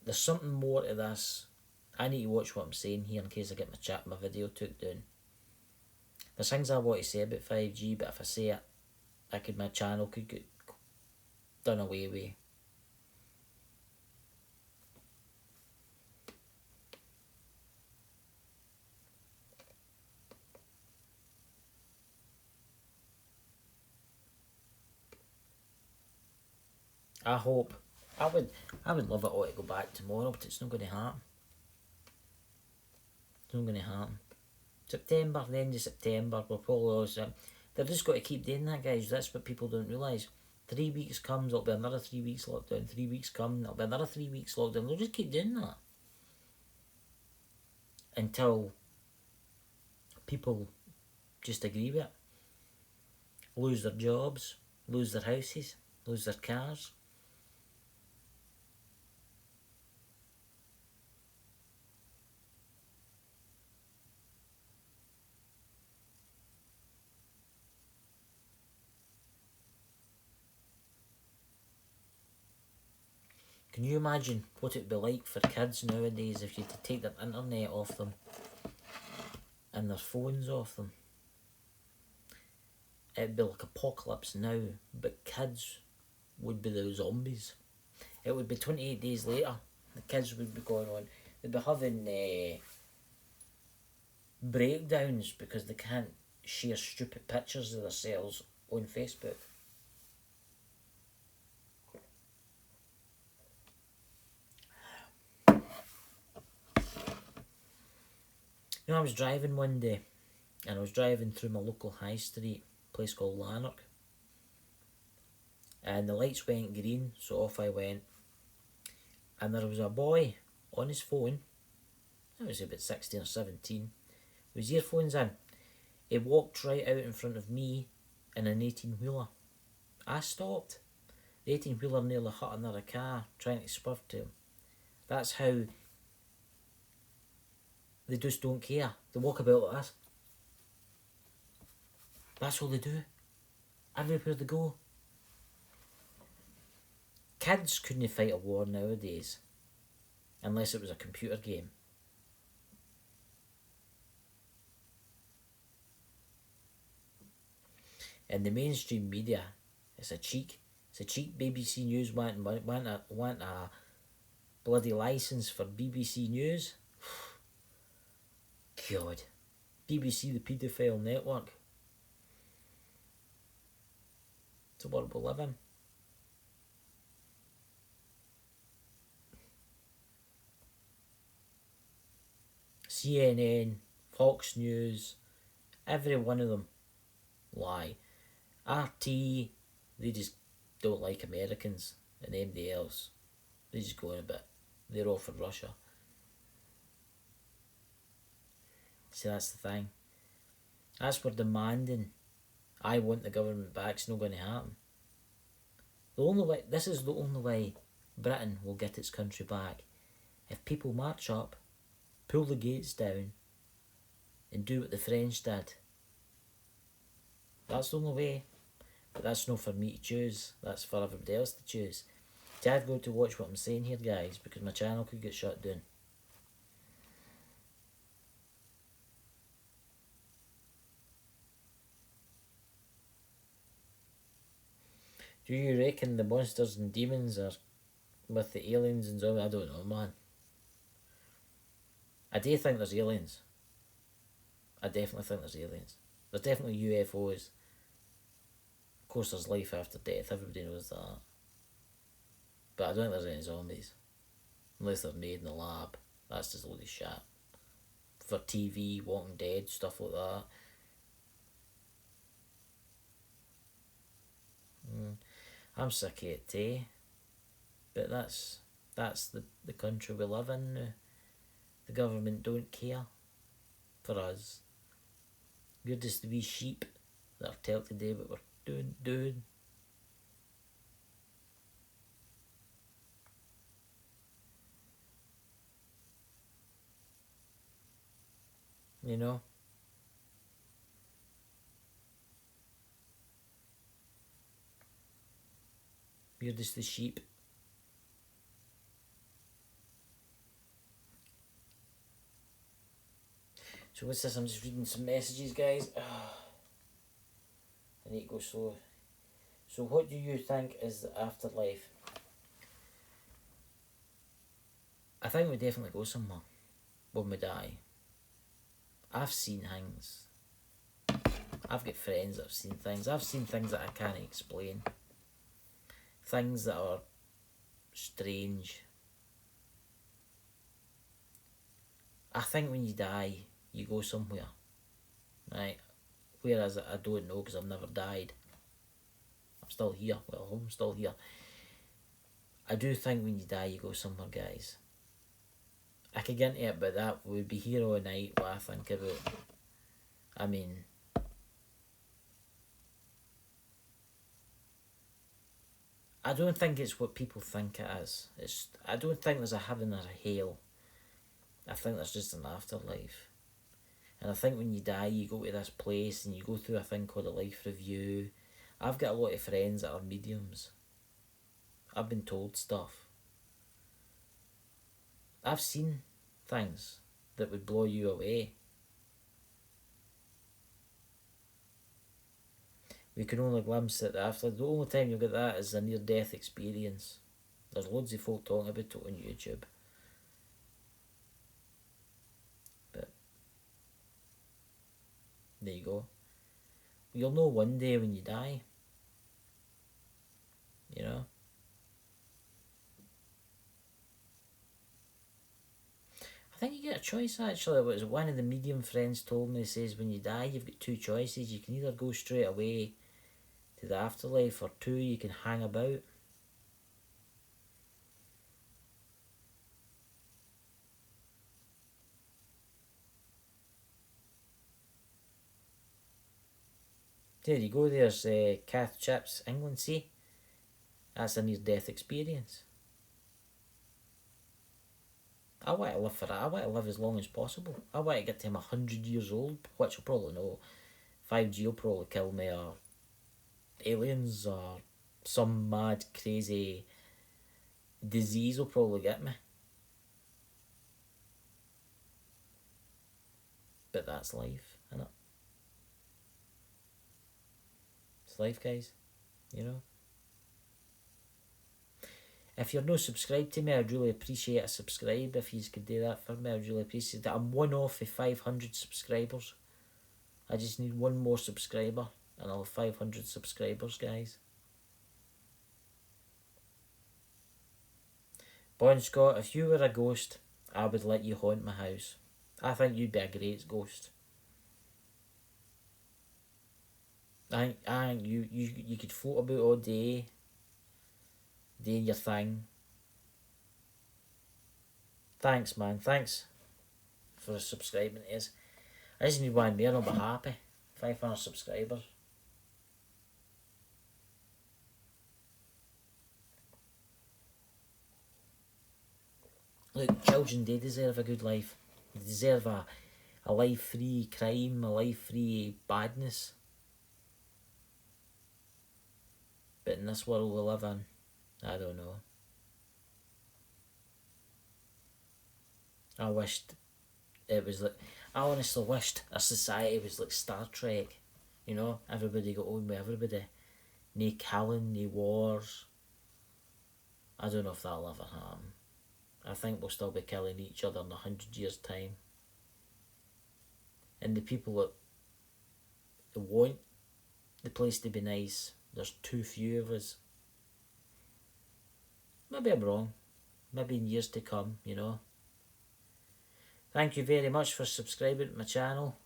A: There's something more to this. I need to watch what I'm saying here in case I get my video took down. There's things I want to say about 5G, but if I say it, my channel could get done away with. I hope. I would love it all to go back tomorrow, but it's not going to happen. It's not going to happen. September, the end of September, we'll probably also... They've just got to keep doing that, guys. That's what people don't realise. 3 weeks comes, it'll be another 3 weeks lockdown. 3 weeks come, it'll be another 3 weeks lockdown. They'll just keep doing that. Until people just agree with it. Lose their jobs, lose their houses, lose their cars. Can you imagine what it'd be like for kids nowadays if you had to take their internet off them and their phones off them? It'd be like apocalypse now, but kids would be the zombies. It would be 28 days later, the kids would be going on. They'd be having breakdowns because they can't share stupid pictures of themselves on Facebook. You know, I was driving one day, and I was driving through my local high street, a place called Lanark. and the lights went green, so off I went. And there was a boy on his phone, I was about 16 or 17, with his earphones in. He walked right out in front of me in an 18-wheeler. I stopped. The 18-wheeler nearly hit another car trying to swerve to him. That's how they just don't care. They walk about like this. That's all they do. Everywhere they go. Kids couldn't fight a war nowadays unless it was a computer game. And the mainstream media, it's a cheek. It's a cheek. BBC News want a bloody licence for BBC News. God. BBC, the paedophile network. It's a world we live in. CNN, Fox News, every one of them lie. RT, they just don't like Americans and anybody else. They just go on a bit. They're all for Russia. See, that's the thing. That's where demanding, I want the government back, it's not going to happen. This is the only way Britain will get its country back. If people march up, pull the gates down, and do what the French did. That's the only way. But that's not for me to choose. That's for everybody else to choose. So I've got to watch what I'm saying here, guys, because my channel could get shut down. Do you reckon the monsters and demons are with the aliens and zombies? I don't know, man. I do think there's aliens. I definitely think there's aliens. There's definitely UFOs. Of course there's life after death, everybody knows that. But I don't think there's any zombies. Unless they're made in the lab. That's just a load of shit. For TV, Walking Dead, stuff like that. I'm sick of it too. But that's the country we live in now. The government don't care for us. We're just the wee sheep that are told to do what we're doing. You know? We're just the sheep. So what's this? I'm just reading some messages, guys. I need to go slow. So what do you think is the afterlife? I think we definitely go somewhere when we die. I've seen things. I've got friends that have seen things. I've seen things that I can't explain. Things that are strange. I think when you die, you go somewhere. Right? Whereas I don't know because I've never died. I'm still here. Well, I'm still here. I do think when you die, you go somewhere, guys. I could get into it, but that would be here all night, what I think about. I mean, I don't think it's what people think it is. I don't think there's a heaven or a hell. I think there's just an afterlife. And I think when you die, you go to this place and you go through a thing called a life review. I've got a lot of friends that are mediums. I've been told stuff. I've seen things that would blow you away. We can only glimpse it after. The only time you'll get that is a near-death experience. There's loads of folk talking about it on YouTube. But there you go. You'll know one day when you die. You know? I think you get a choice actually. It was one of the medium friends told me, says when you die you've got two choices. You can either go straight away to the afterlife, or 2 you can hang about. There you go, there's Kath Chips, England, see? That's a near-death experience. I want to live for that. I want to live as long as possible. I want to get to 100 years old, which will probably no. 5G will probably kill me, or aliens, or some mad, crazy disease will probably get me. But that's life, isn't it? It's life, guys. You know? If you're not subscribed to me, I'd really appreciate a subscribe. If you could do that for me, I'd really appreciate that. I'm one off of 500 subscribers. I just need one more subscriber and I'll have 500 subscribers, guys. Bon Scott, if you were a ghost, I would let you haunt my house. I think you'd be a great ghost. I think you could float about all day, doing your thing. Thanks, man. Thanks for subscribing to us. I just need one more and I'll be happy. 500 subscribers. Look, children, they deserve a good life. They deserve a life free crime, a life free badness. But in this world we live in, I don't know. I wished it was like, I honestly wished our society was like Star Trek. You know, everybody got on with everybody. No killing, no wars. I don't know if that'll ever happen. I think we'll still be killing each other in 100 years' time. And the people that want the place to be nice, there's too few of us. Maybe I'm wrong. Maybe in years to come, you know. Thank you very much for subscribing to my channel.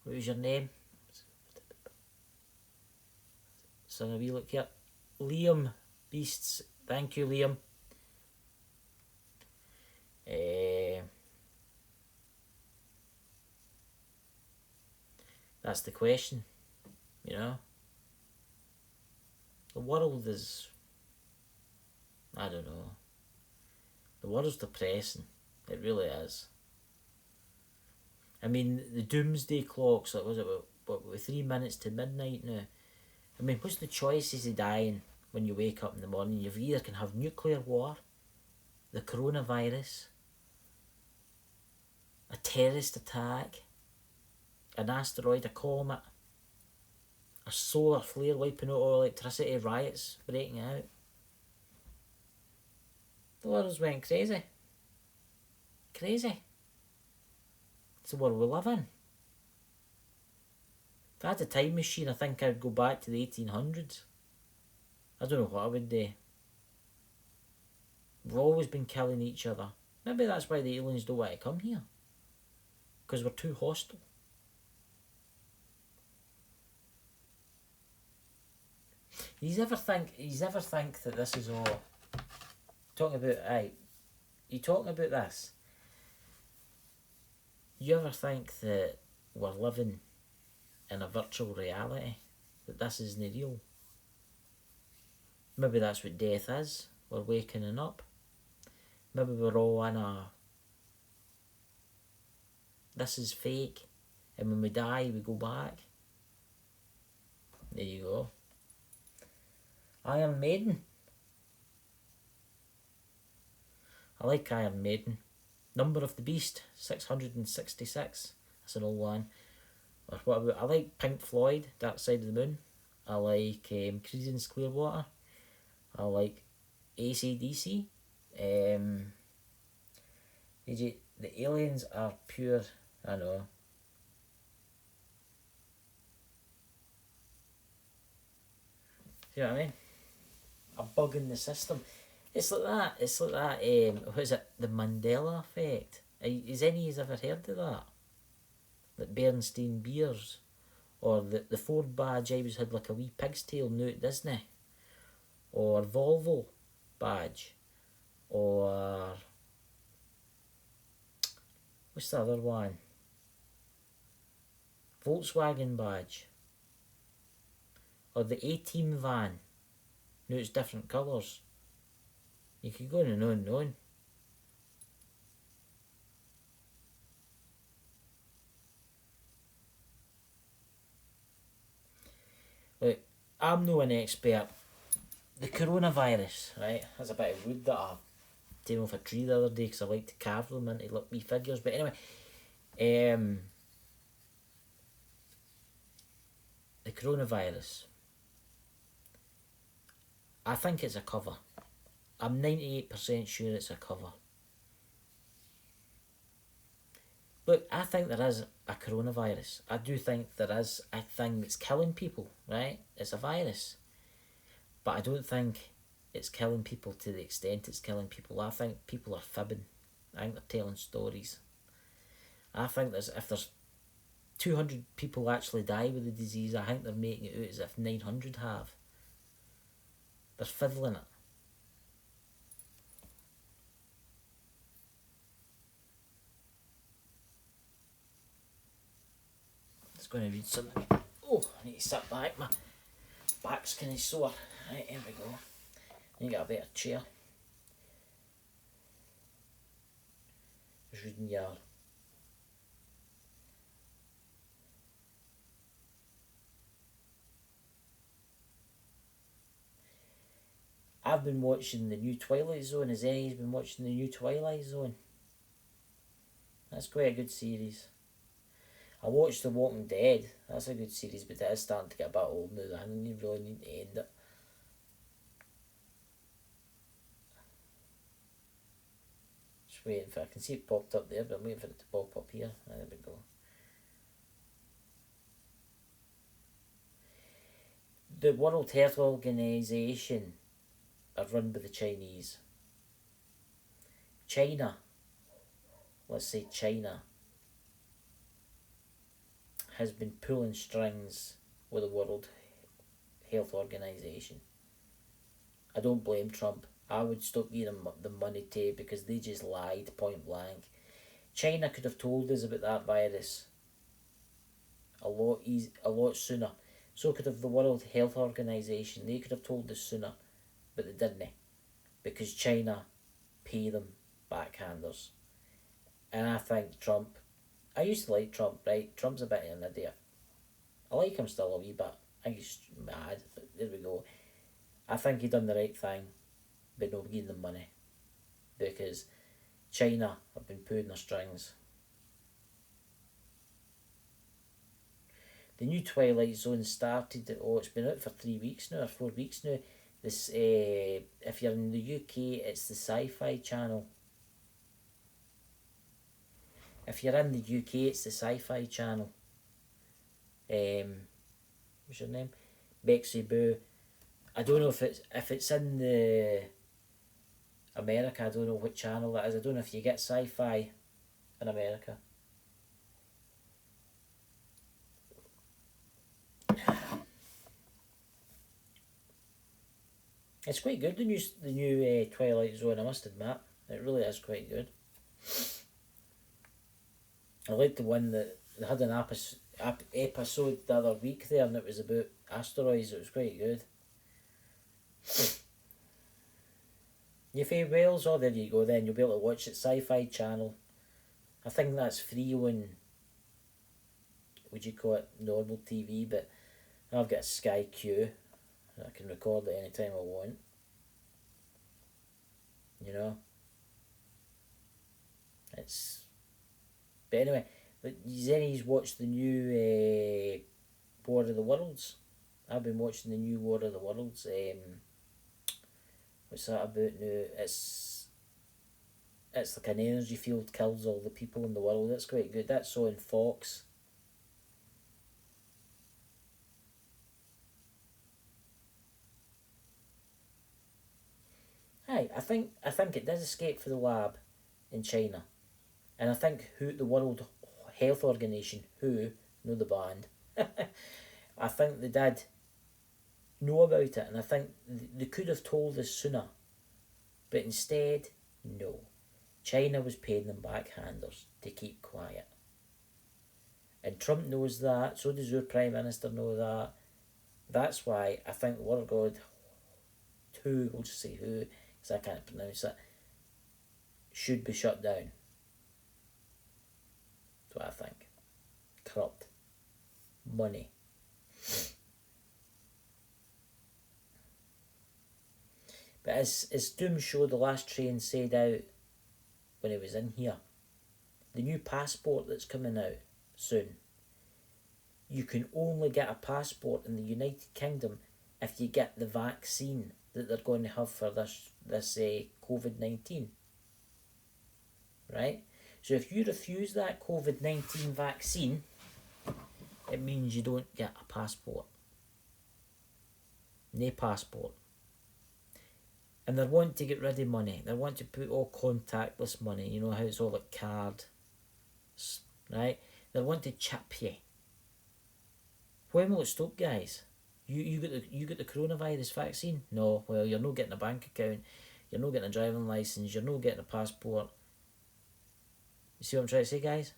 A: What was your name? So a wee look here. Liam Beasts. Thank you, Liam. That's the question, you know. The world is, I don't know. The world's depressing. It really is. I mean, the doomsday clocks, like, was it, what, 3 minutes to midnight now? I mean, what's the choices of dying when you wake up in the morning? You either can have nuclear war, the coronavirus, a terrorist attack, an asteroid, a comet, a solar flare wiping out all electricity, riots breaking out. The world's went crazy. Crazy. It's the world we live in. If I had a time machine, I think I'd go back to the 1800s. I don't know what I would do. We've always been killing each other. Maybe that's why the aliens don't want to come here. Because we're too hostile. You ever think that this is all talking about, you talking about this? You ever think that we're living in a virtual reality? That this isn't real? Maybe that's what death is. We're waking up. Maybe we're all in a, this is fake, and when we die we go back. There you go. Iron Maiden. I like Iron Maiden. Number of the Beast, 666. That's an old one. Or what about, I like Pink Floyd, Dark Side of the Moon. I like Creedence Clearwater. I like AC/DC. The aliens are pure, I know. See what I mean? A bug in the system. It's like that. It's like that. What is it? The Mandela effect. Has any of you ever heard of that? like Bernstein beers, or the Ford badge I always had like a wee pig's tail now at Disney, or Volvo badge, or what's the other one? Volkswagen badge, or the A-Team van. Now it's different colours. You could go on and on and on. Look, I'm no an expert. The coronavirus, right? That's a bit of wood that I came off a tree the other day because I like to carve them into like wee figures. But anyway, the coronavirus. I think it's a cover. I'm 98% sure it's a cover. Look, I think there is a coronavirus. I do think there is a thing that's killing people, right? It's a virus. But I don't think it's killing people to the extent it's killing people. I think people are fibbing. I think they're telling stories. I think if there's 200 people actually die with the disease, I think they're making it out as if 900 have. They're fiddling it. It's going to read something. Oh, I need to sit back. My back's kind of sore. Right, here we go. I need to get a better chair. Just reading your... I've been watching the new Twilight Zone. Has anyone been watching the new Twilight Zone? That's quite a good series. I watched The Walking Dead. That's a good series, but it is starting to get a bit old now. I really need to end it. Just waiting for it. I can see it popped up there, but I'm waiting for it to pop up here. There we go. The World Health Organization are run by the Chinese. China, let's say China, has been pulling strings with the World Health Organization. I don't blame Trump. I would stop giving them the money to it because they just lied point blank. China could have told us about that virus a lot sooner. So could have the World Health Organization. They could have told us sooner, but they didn't, because China pay them backhanders. And I think Trump, I used to like Trump, right? Trump's a bit of an idiot. I like him still a wee bit. I think he's mad, but there we go. I think he done the right thing, but no giving them money, because China have been pulling their strings. The new Twilight Zone started, it's been out for 3 weeks now, or 4 weeks now. This, if you're in the UK, it's the Sci-Fi Channel. If you're in the UK, it's the Sci-Fi Channel. What's your name? Bexy Boo. I don't know if it's in the America. I don't know what channel that is. I don't know if you get Sci-Fi in America. It's quite good, the new Twilight Zone, I must admit. It really is quite good. I liked the one that they had an episode the other week there, and it was about asteroids. It was quite good. You favourite Wales? Oh, there you go then. You'll be able to watch it. Sci-Fi Channel. I think that's free on, would you call it, normal TV, but I've got a Sky Q. I can record it anytime I want. You know? It's... But anyway, Zenny's watched the new War of the Worlds. I've been watching the new War of the Worlds. What's that about now? It's like an energy field kills all the people in the world. That's quite good. That's on Fox. Aye, I think it did escape for the lab in China. And I think who the World Health Organisation, WHO, know the band. I think they did know about it, and I think they could have told us sooner. But instead, no. China was paying them backhanders to keep quiet. And Trump knows that, so does your Prime Minister know that. That's why I think the Word of God, who, we'll just say who, because I can't pronounce it, should be shut down. That's what I think. Corrupt. Money. But as Doom Show, the last train, said out when he was in here, the new passport that's coming out soon, you can only get a passport in the United Kingdom if you get the vaccine that they're going to have for this COVID-19. Right? So if you refuse that COVID-19 vaccine, it means you don't get a passport. No passport. And they're wanting to get rid of money. They want to put all contactless money. You know how it's all like card, right? They want to chip you. When will it stop, guys? You got the coronavirus vaccine? No. Well, you're not getting a bank account. You're not getting a driving license. You're not getting a passport. You see what I'm trying to say, guys?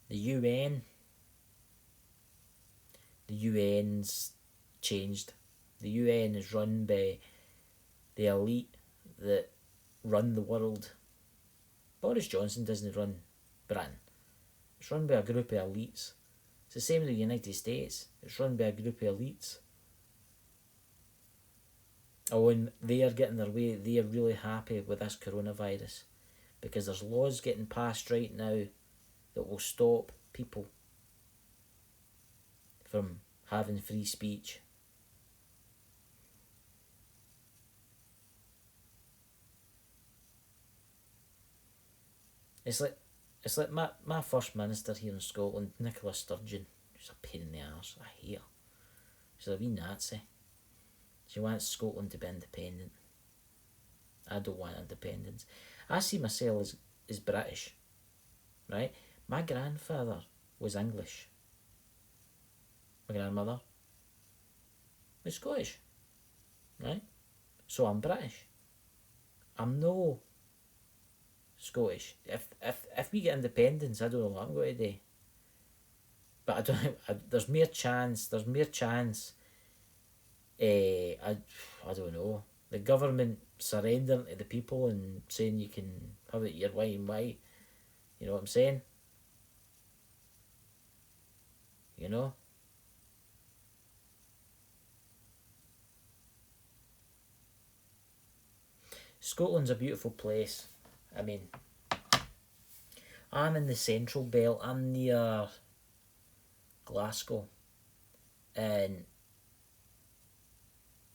A: The UN's changed. The UN is run by the elite that run the world. Boris Johnson doesn't run Britain. It's run by a group of elites. It's the same in the United States. It's run by a group of elites. Oh, and they are getting their way. They are really happy with this coronavirus because there's laws getting passed right now that will stop people from having free speech. It's like my First Minister here in Scotland, Nicola Sturgeon. She's a pain in the arse. I hate her. She's a wee Nazi. She wants Scotland to be independent. I don't want independence. I see myself as British, right? My grandfather was English. My grandmother was Scottish, right? So I'm British. I'm no Scottish. If we get independence, I don't know what I'm going to do. But I don't. There's more chance. I don't know. The government surrendering to the people and saying you can have it your way and way. You know what I'm saying? You know? Scotland's a beautiful place. I mean, I'm in the central belt. I'm near Glasgow. And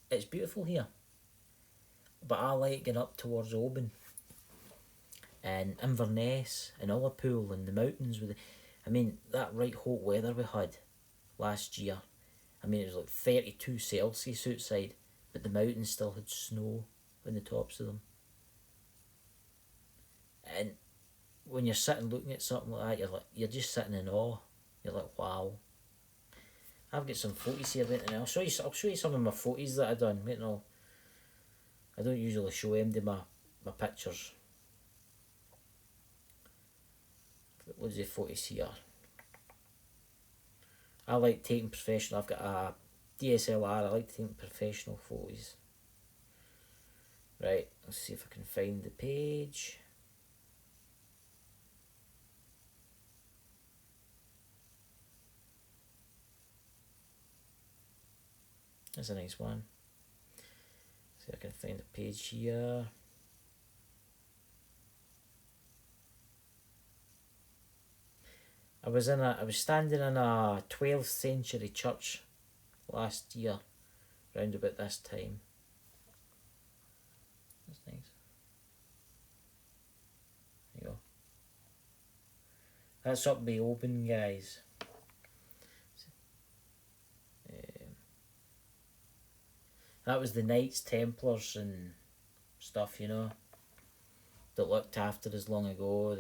A: it's beautiful here. But I like getting up towards Oban and Inverness and Ullapool and the mountains with that right hot weather we had last year. I mean, it was like 32 Celsius outside, but the mountains still had snow on the tops of them. And when you're sitting looking at something like that, you're just sitting in awe. You're like, wow. I've got some photos here, and I'll show you some of my photos that I've done. You know, I don't usually show them to my pictures. Loads of photos here. I like taking professional. I've got a DSLR. I like taking professional photos. Right, let's see if I can find the page. That's a nice one. See if I can find the page here. I was standing in a 12th century church last year, round about this time. That's nice. There you go. That's up by Oban, guys. That was the Knights Templars and stuff, you know, that looked after us long ago.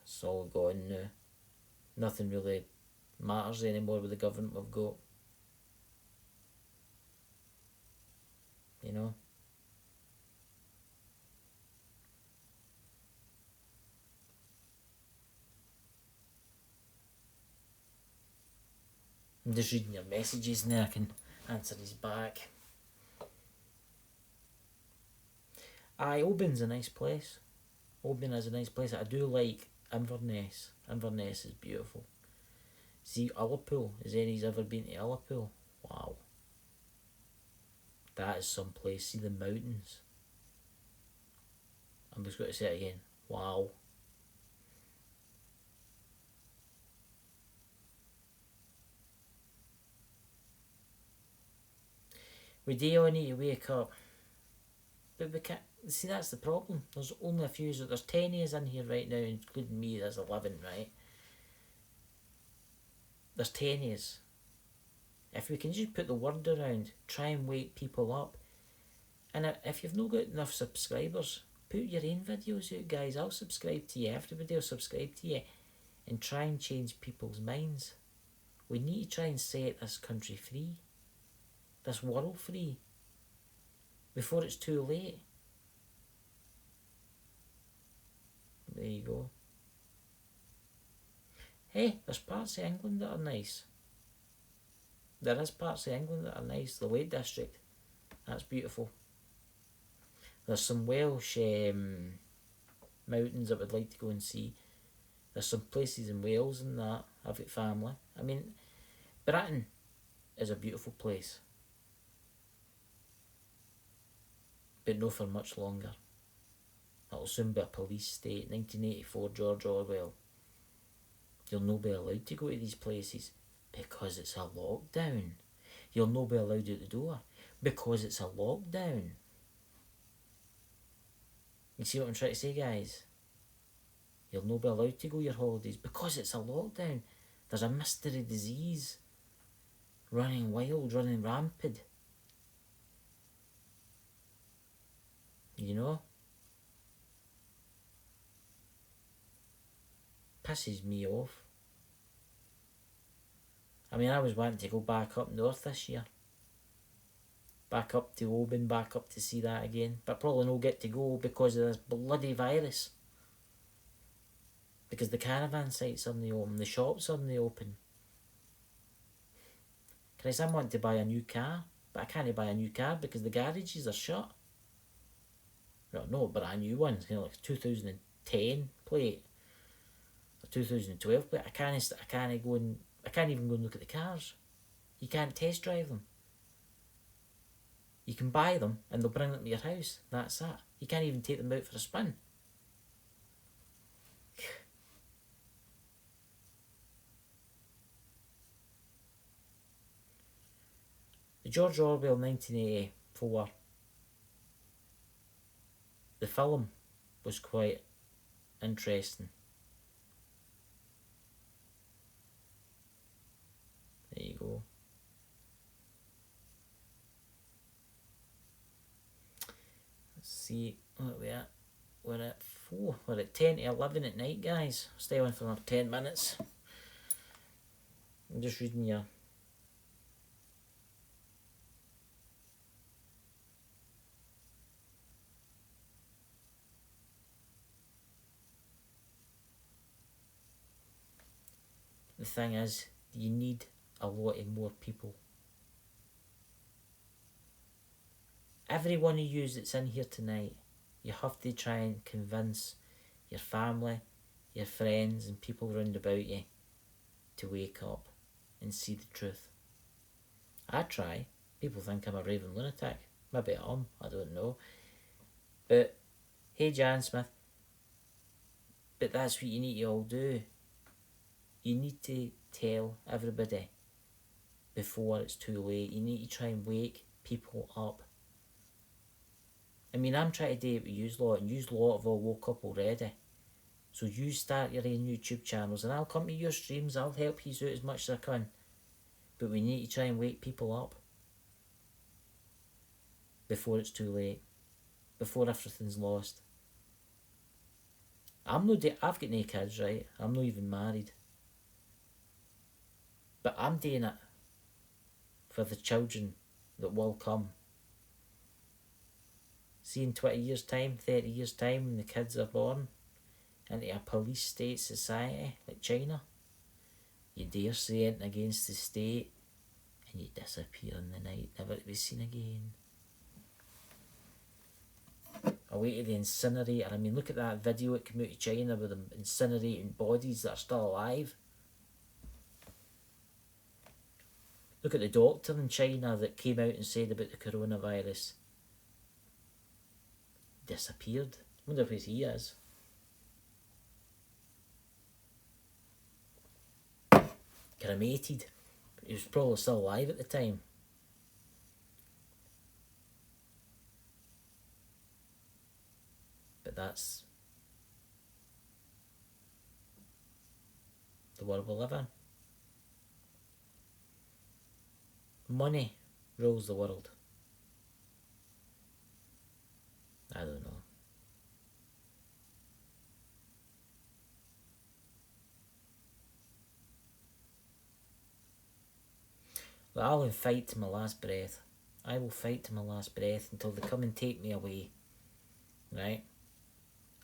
A: It's all gone now. Nothing really matters anymore with the government we've got. You know? I'm just reading your messages now. I can answer these back. Aye, Oban's a nice place. Oban is a nice place. I do like Inverness. Inverness is beautiful. See Ullapool. Has anybody's ever been to Ullapool? Wow. That is some place. See the mountains. I'm just going to say it again. Wow. We do all need to wake up. But we can't. See, that's the problem. There's only a few. So there's 10 years in here right now, including me. There's 11, right? There's 10 years. If we can just put the word around, try and wake people up. And if you've not got enough subscribers, put your own videos out, guys. I'll subscribe to you. Everybody will subscribe to you. And try and change people's minds. We need to try and set this country free. This world free. Before it's too late. There you go. Hey, there's parts of England that are nice. There is parts of England that are nice. The Lake District. That's beautiful. There's some Welsh mountains I would like to go and see. There's some places in Wales and that. I've got family. I mean, Britain is a beautiful place. But no for much longer. It'll soon be a police state. 1984, George Orwell. You'll not be allowed to go to these places because it's a lockdown. You'll not be allowed out the door because it's a lockdown. You see what I'm trying to say, guys? You'll not be allowed to go your holidays because it's a lockdown. There's a mystery disease running wild, running rampant. You know? Pisses me off. I mean, I was wanting to go back up north this year. Back up to Oban, back up to see that again. But probably not get to go because of this bloody virus. Because the caravan sites are in the open, the shops are in the open. Christ, I'm wanting to buy a new car, but I can't buy a new car because the garages are shut. Well, not a brand new one, it's kind of like a 2010 plate. A 2012 plate. I can't even go and look at the cars. You can't test drive them. You can buy them and they'll bring them to your house. That's that. You can't even take them out for a spin. The George Orwell 1984, the film was quite interesting. There you go. Let's see what we're at. We're at 4. We're at 10 to 11 at night, guys. Stay on for another 10 minutes. I'm just reading your the thing is, you need a lot of more people. Every one of you that's in here tonight, you have to try and convince your family, your friends and people around about you to wake up and see the truth. I try. People think I'm a raving lunatic. Maybe I am, I don't know. But, hey Jan Smith, but that's what you need to all do. You need to tell everybody before it's too late. You need to try and wake people up. I mean, I'm trying to do it with you lot, and you lot have all woke up already. So you start your own YouTube channels, and I'll come to your streams. I'll help you out as much as I can. But we need to try and wake people up. before it's too late, before everything's lost. I've got no kids, right? I'm not even married. But I'm doing it for the children that will come. See, in 20 years' time, 30 years' time, when the kids are born into a police state society like China, you dare say anything against the state and you disappear in the night, never to be seen again. Away to the incinerator. I mean, look at that video that came out of China with them incinerating bodies that are still alive. Look at the doctor in China that came out and said about the coronavirus. Disappeared. Wonder where he is. Cremated. He was probably still alive at the time. But that's the world we live in. Money rules the world. I don't know. But I will fight to my last breath. I will fight to my last breath until they come and take me away. Right?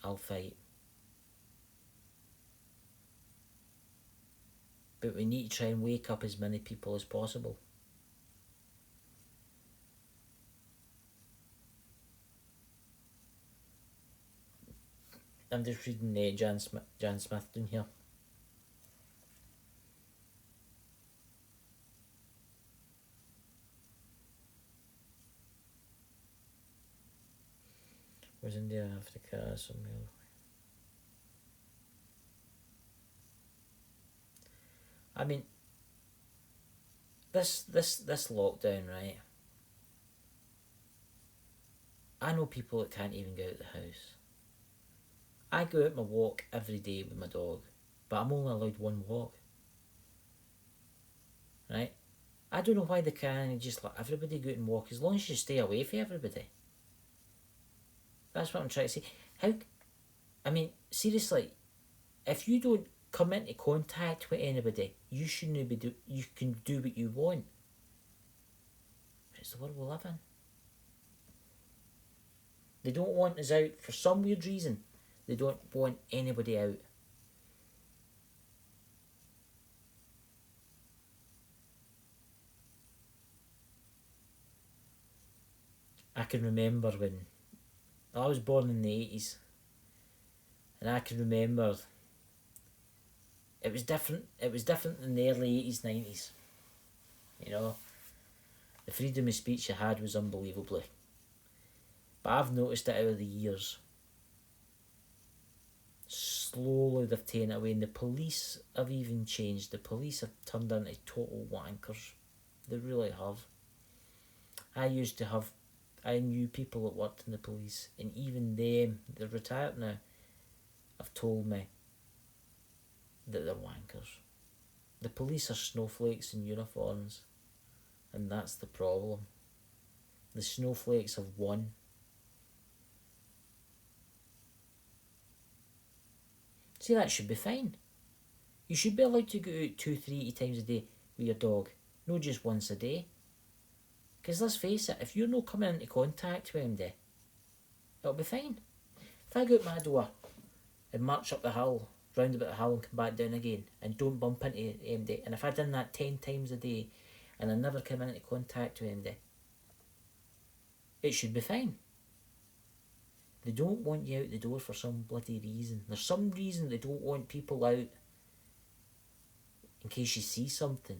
A: I'll fight. But we need to try and wake up as many people as possible. I'm just reading Jan Smith down here. Where's India, Africa, somewhere? I mean, this lockdown, right? I know people that can't even go out the house. I go out my walk every day with my dog, but I'm only allowed one walk. Right? I don't know why they can't just let everybody go out and walk, as long as you stay away from everybody. That's what I'm trying to say. I mean, seriously, if you don't come into contact with anybody, you shouldn't you can do what you want. It's the world we live in. They don't want us out for some weird reason. They don't want anybody out. I can remember when I was born in the 80s, and I can remember it was different in the early 80s, 90s. You know, the freedom of speech I had was unbelievably. But I've noticed it over the years. Slowly they've taken it away, and the police have even changed. The police have turned into total wankers. They really have. I knew people that worked in the police, and even them, they're retired now, have told me that they're wankers. The police are snowflakes in uniforms, and that's the problem. The snowflakes have won. See, that should be fine. You should be allowed to go out 2-3 times a day with your dog, not just once a day. Because let's face it, if you're not coming into contact with MD, it'll be fine. If I go out my door and march up the hill, round about the hill and come back down again, and don't bump into MD, and if I done that 10 times a day and I never come into contact with MD, it should be fine. They don't want you out the door for some bloody reason. There's some reason they don't want people out in case you see something.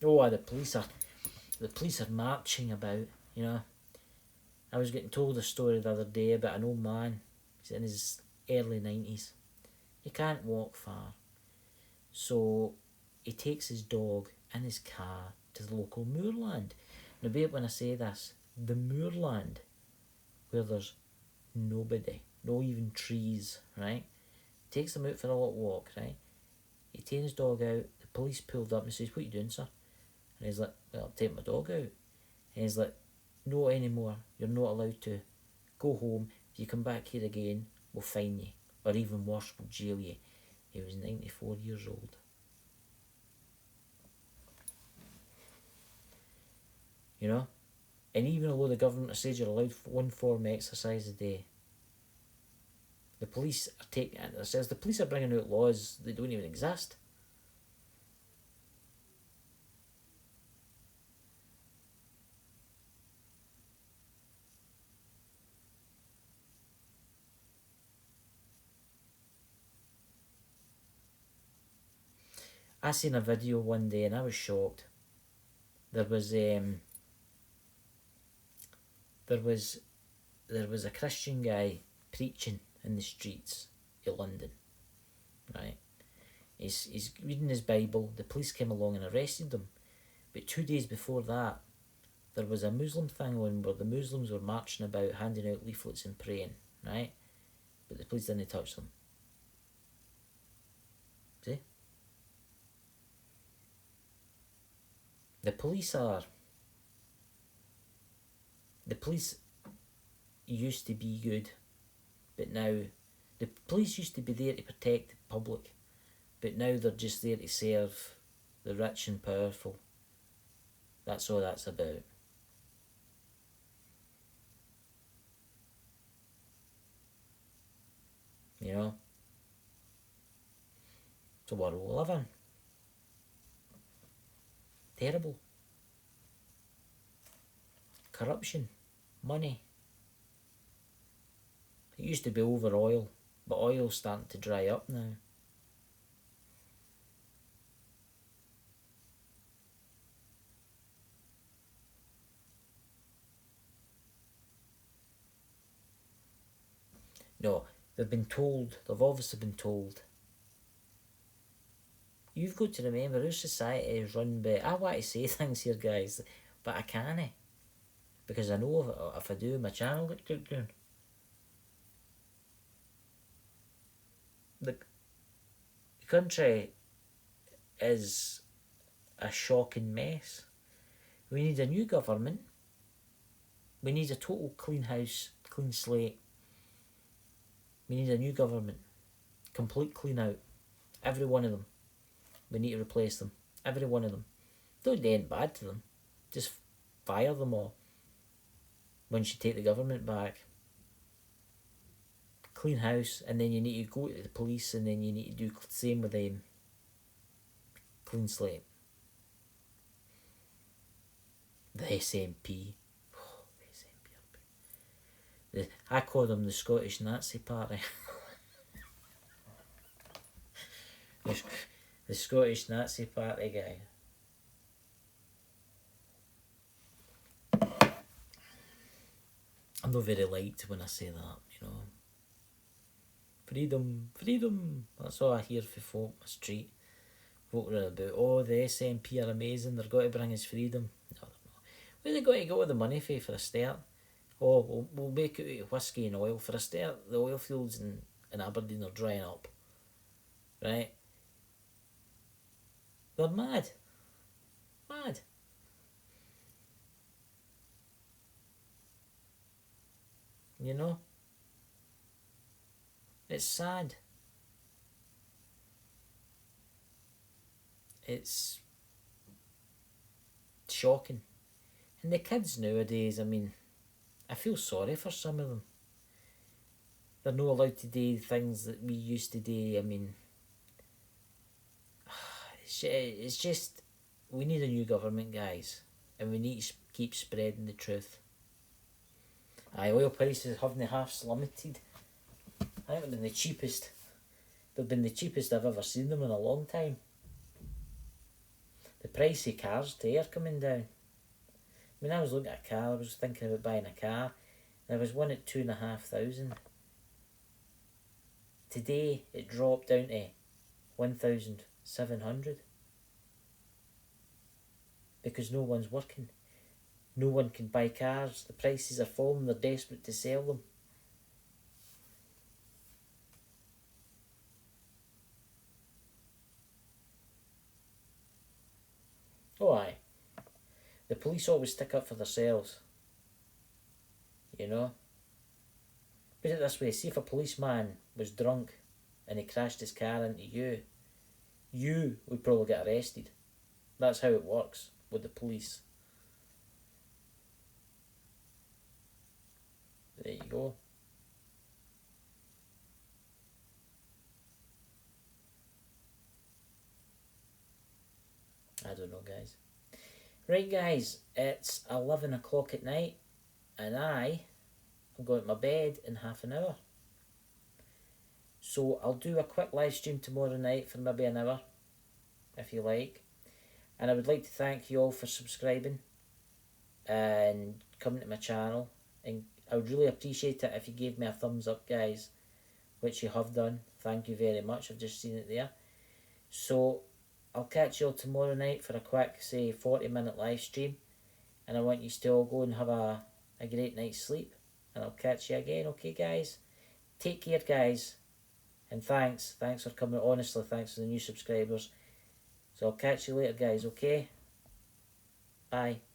A: Oh, the police are marching about, you know. I was getting told a story the other day about an old man. He's in his early 90s. He can't walk far. So he takes his dog in his car to the local moorland. Now, babe, when I say this, the moorland, where there's Nobody. No even trees, right? Takes them out for a little walk, right? He takes his dog out. The police pulled up and says, "What are you doing, sir?" And he's like, "Well, I'll take my dog out." And he's like, "No anymore. You're not allowed to. Go home. If you come back here again, we'll fine you. Or even worse, we'll jail you." He was 94 years old. You know? And even although the government says you're allowed one form of exercise a day, the police are taking it. It says the police are bringing out laws that don't even exist. I seen a video one day and I was shocked. There was a Christian guy preaching in the streets of London, right? He's reading his Bible. The police came along and arrested him. But 2 days before that, there was a Muslim thing on where the Muslims were marching about, handing out leaflets and praying, right? But the police didn't touch them. See? The police used to be good, but now the police used to be there to protect the public, but now they're just there to serve the rich and powerful. That's all that's about. You know? It's the world we live in. Terrible. Corruption. Money. It used to be over oil, but oil's starting to dry up now. No, they've obviously been told. You've got to remember, our society is run by... I want to say things here, guys, but I can't. Because I know if I do, my channel get took down. The country is a shocking mess. We need a new government. We need a total clean house, clean slate. We need a new government. Complete clean out. Every one of them. We need to replace them. Every one of them. Don't do anything bad to them. Just fire them all. Once you take the government back. Clean house, and then you need to go to the police, and then you need to do the same with them. Clean slate. The SNP. Oh, the SNP. I call them the Scottish Nazi Party. The Scottish Nazi Party guy. I'm not very liked when I say that, you know. Freedom, freedom. That's all I hear from folk on the street. Folk are about, oh, the SNP are amazing, they're going to bring us freedom. No, they're not. Where they going to go with the money for a start? Oh, we'll make it out of whiskey and oil. For a start, the oil fields in Aberdeen are drying up. Right? They're mad. Mad. You know? It's sad. It's shocking. And the kids nowadays, I mean, I feel sorry for some of them. They're not allowed to do things that we used to do. I mean, it's just, we need a new government, guys. And we need to keep spreading the truth. Oil prices haven't half plummeted. I think they've been the cheapest. They've been the cheapest I've ever seen them in a long time. The price of cars too are coming down. When I was looking at a car, I was thinking about buying a car, and there was one at 2,500. Today it dropped down to 1,700. Because no one's working. No one can buy cars. The prices are falling. They're desperate to sell them. Oh aye. The police always stick up for themselves. You know? Put it this way, see if a policeman was drunk and he crashed his car into you would probably get arrested. That's how it works with the police. There you go. I don't know, guys. Right, guys, it's 11 o'clock at night and I am going to my bed in half an hour. So I'll do a quick live stream tomorrow night for maybe an hour, if you like. And I would like to thank you all for subscribing and coming to my channel. And I would really appreciate it if you gave me a thumbs up, guys, which you have done. Thank you very much. I've just seen it there. So I'll catch you all tomorrow night for a quick, say, 40-minute live stream. And I want you to all go and have a great night's sleep. And I'll catch you again, okay, guys? Take care, guys. And thanks for coming. Honestly, thanks for the new subscribers. So I'll catch you later, guys, okay? Bye.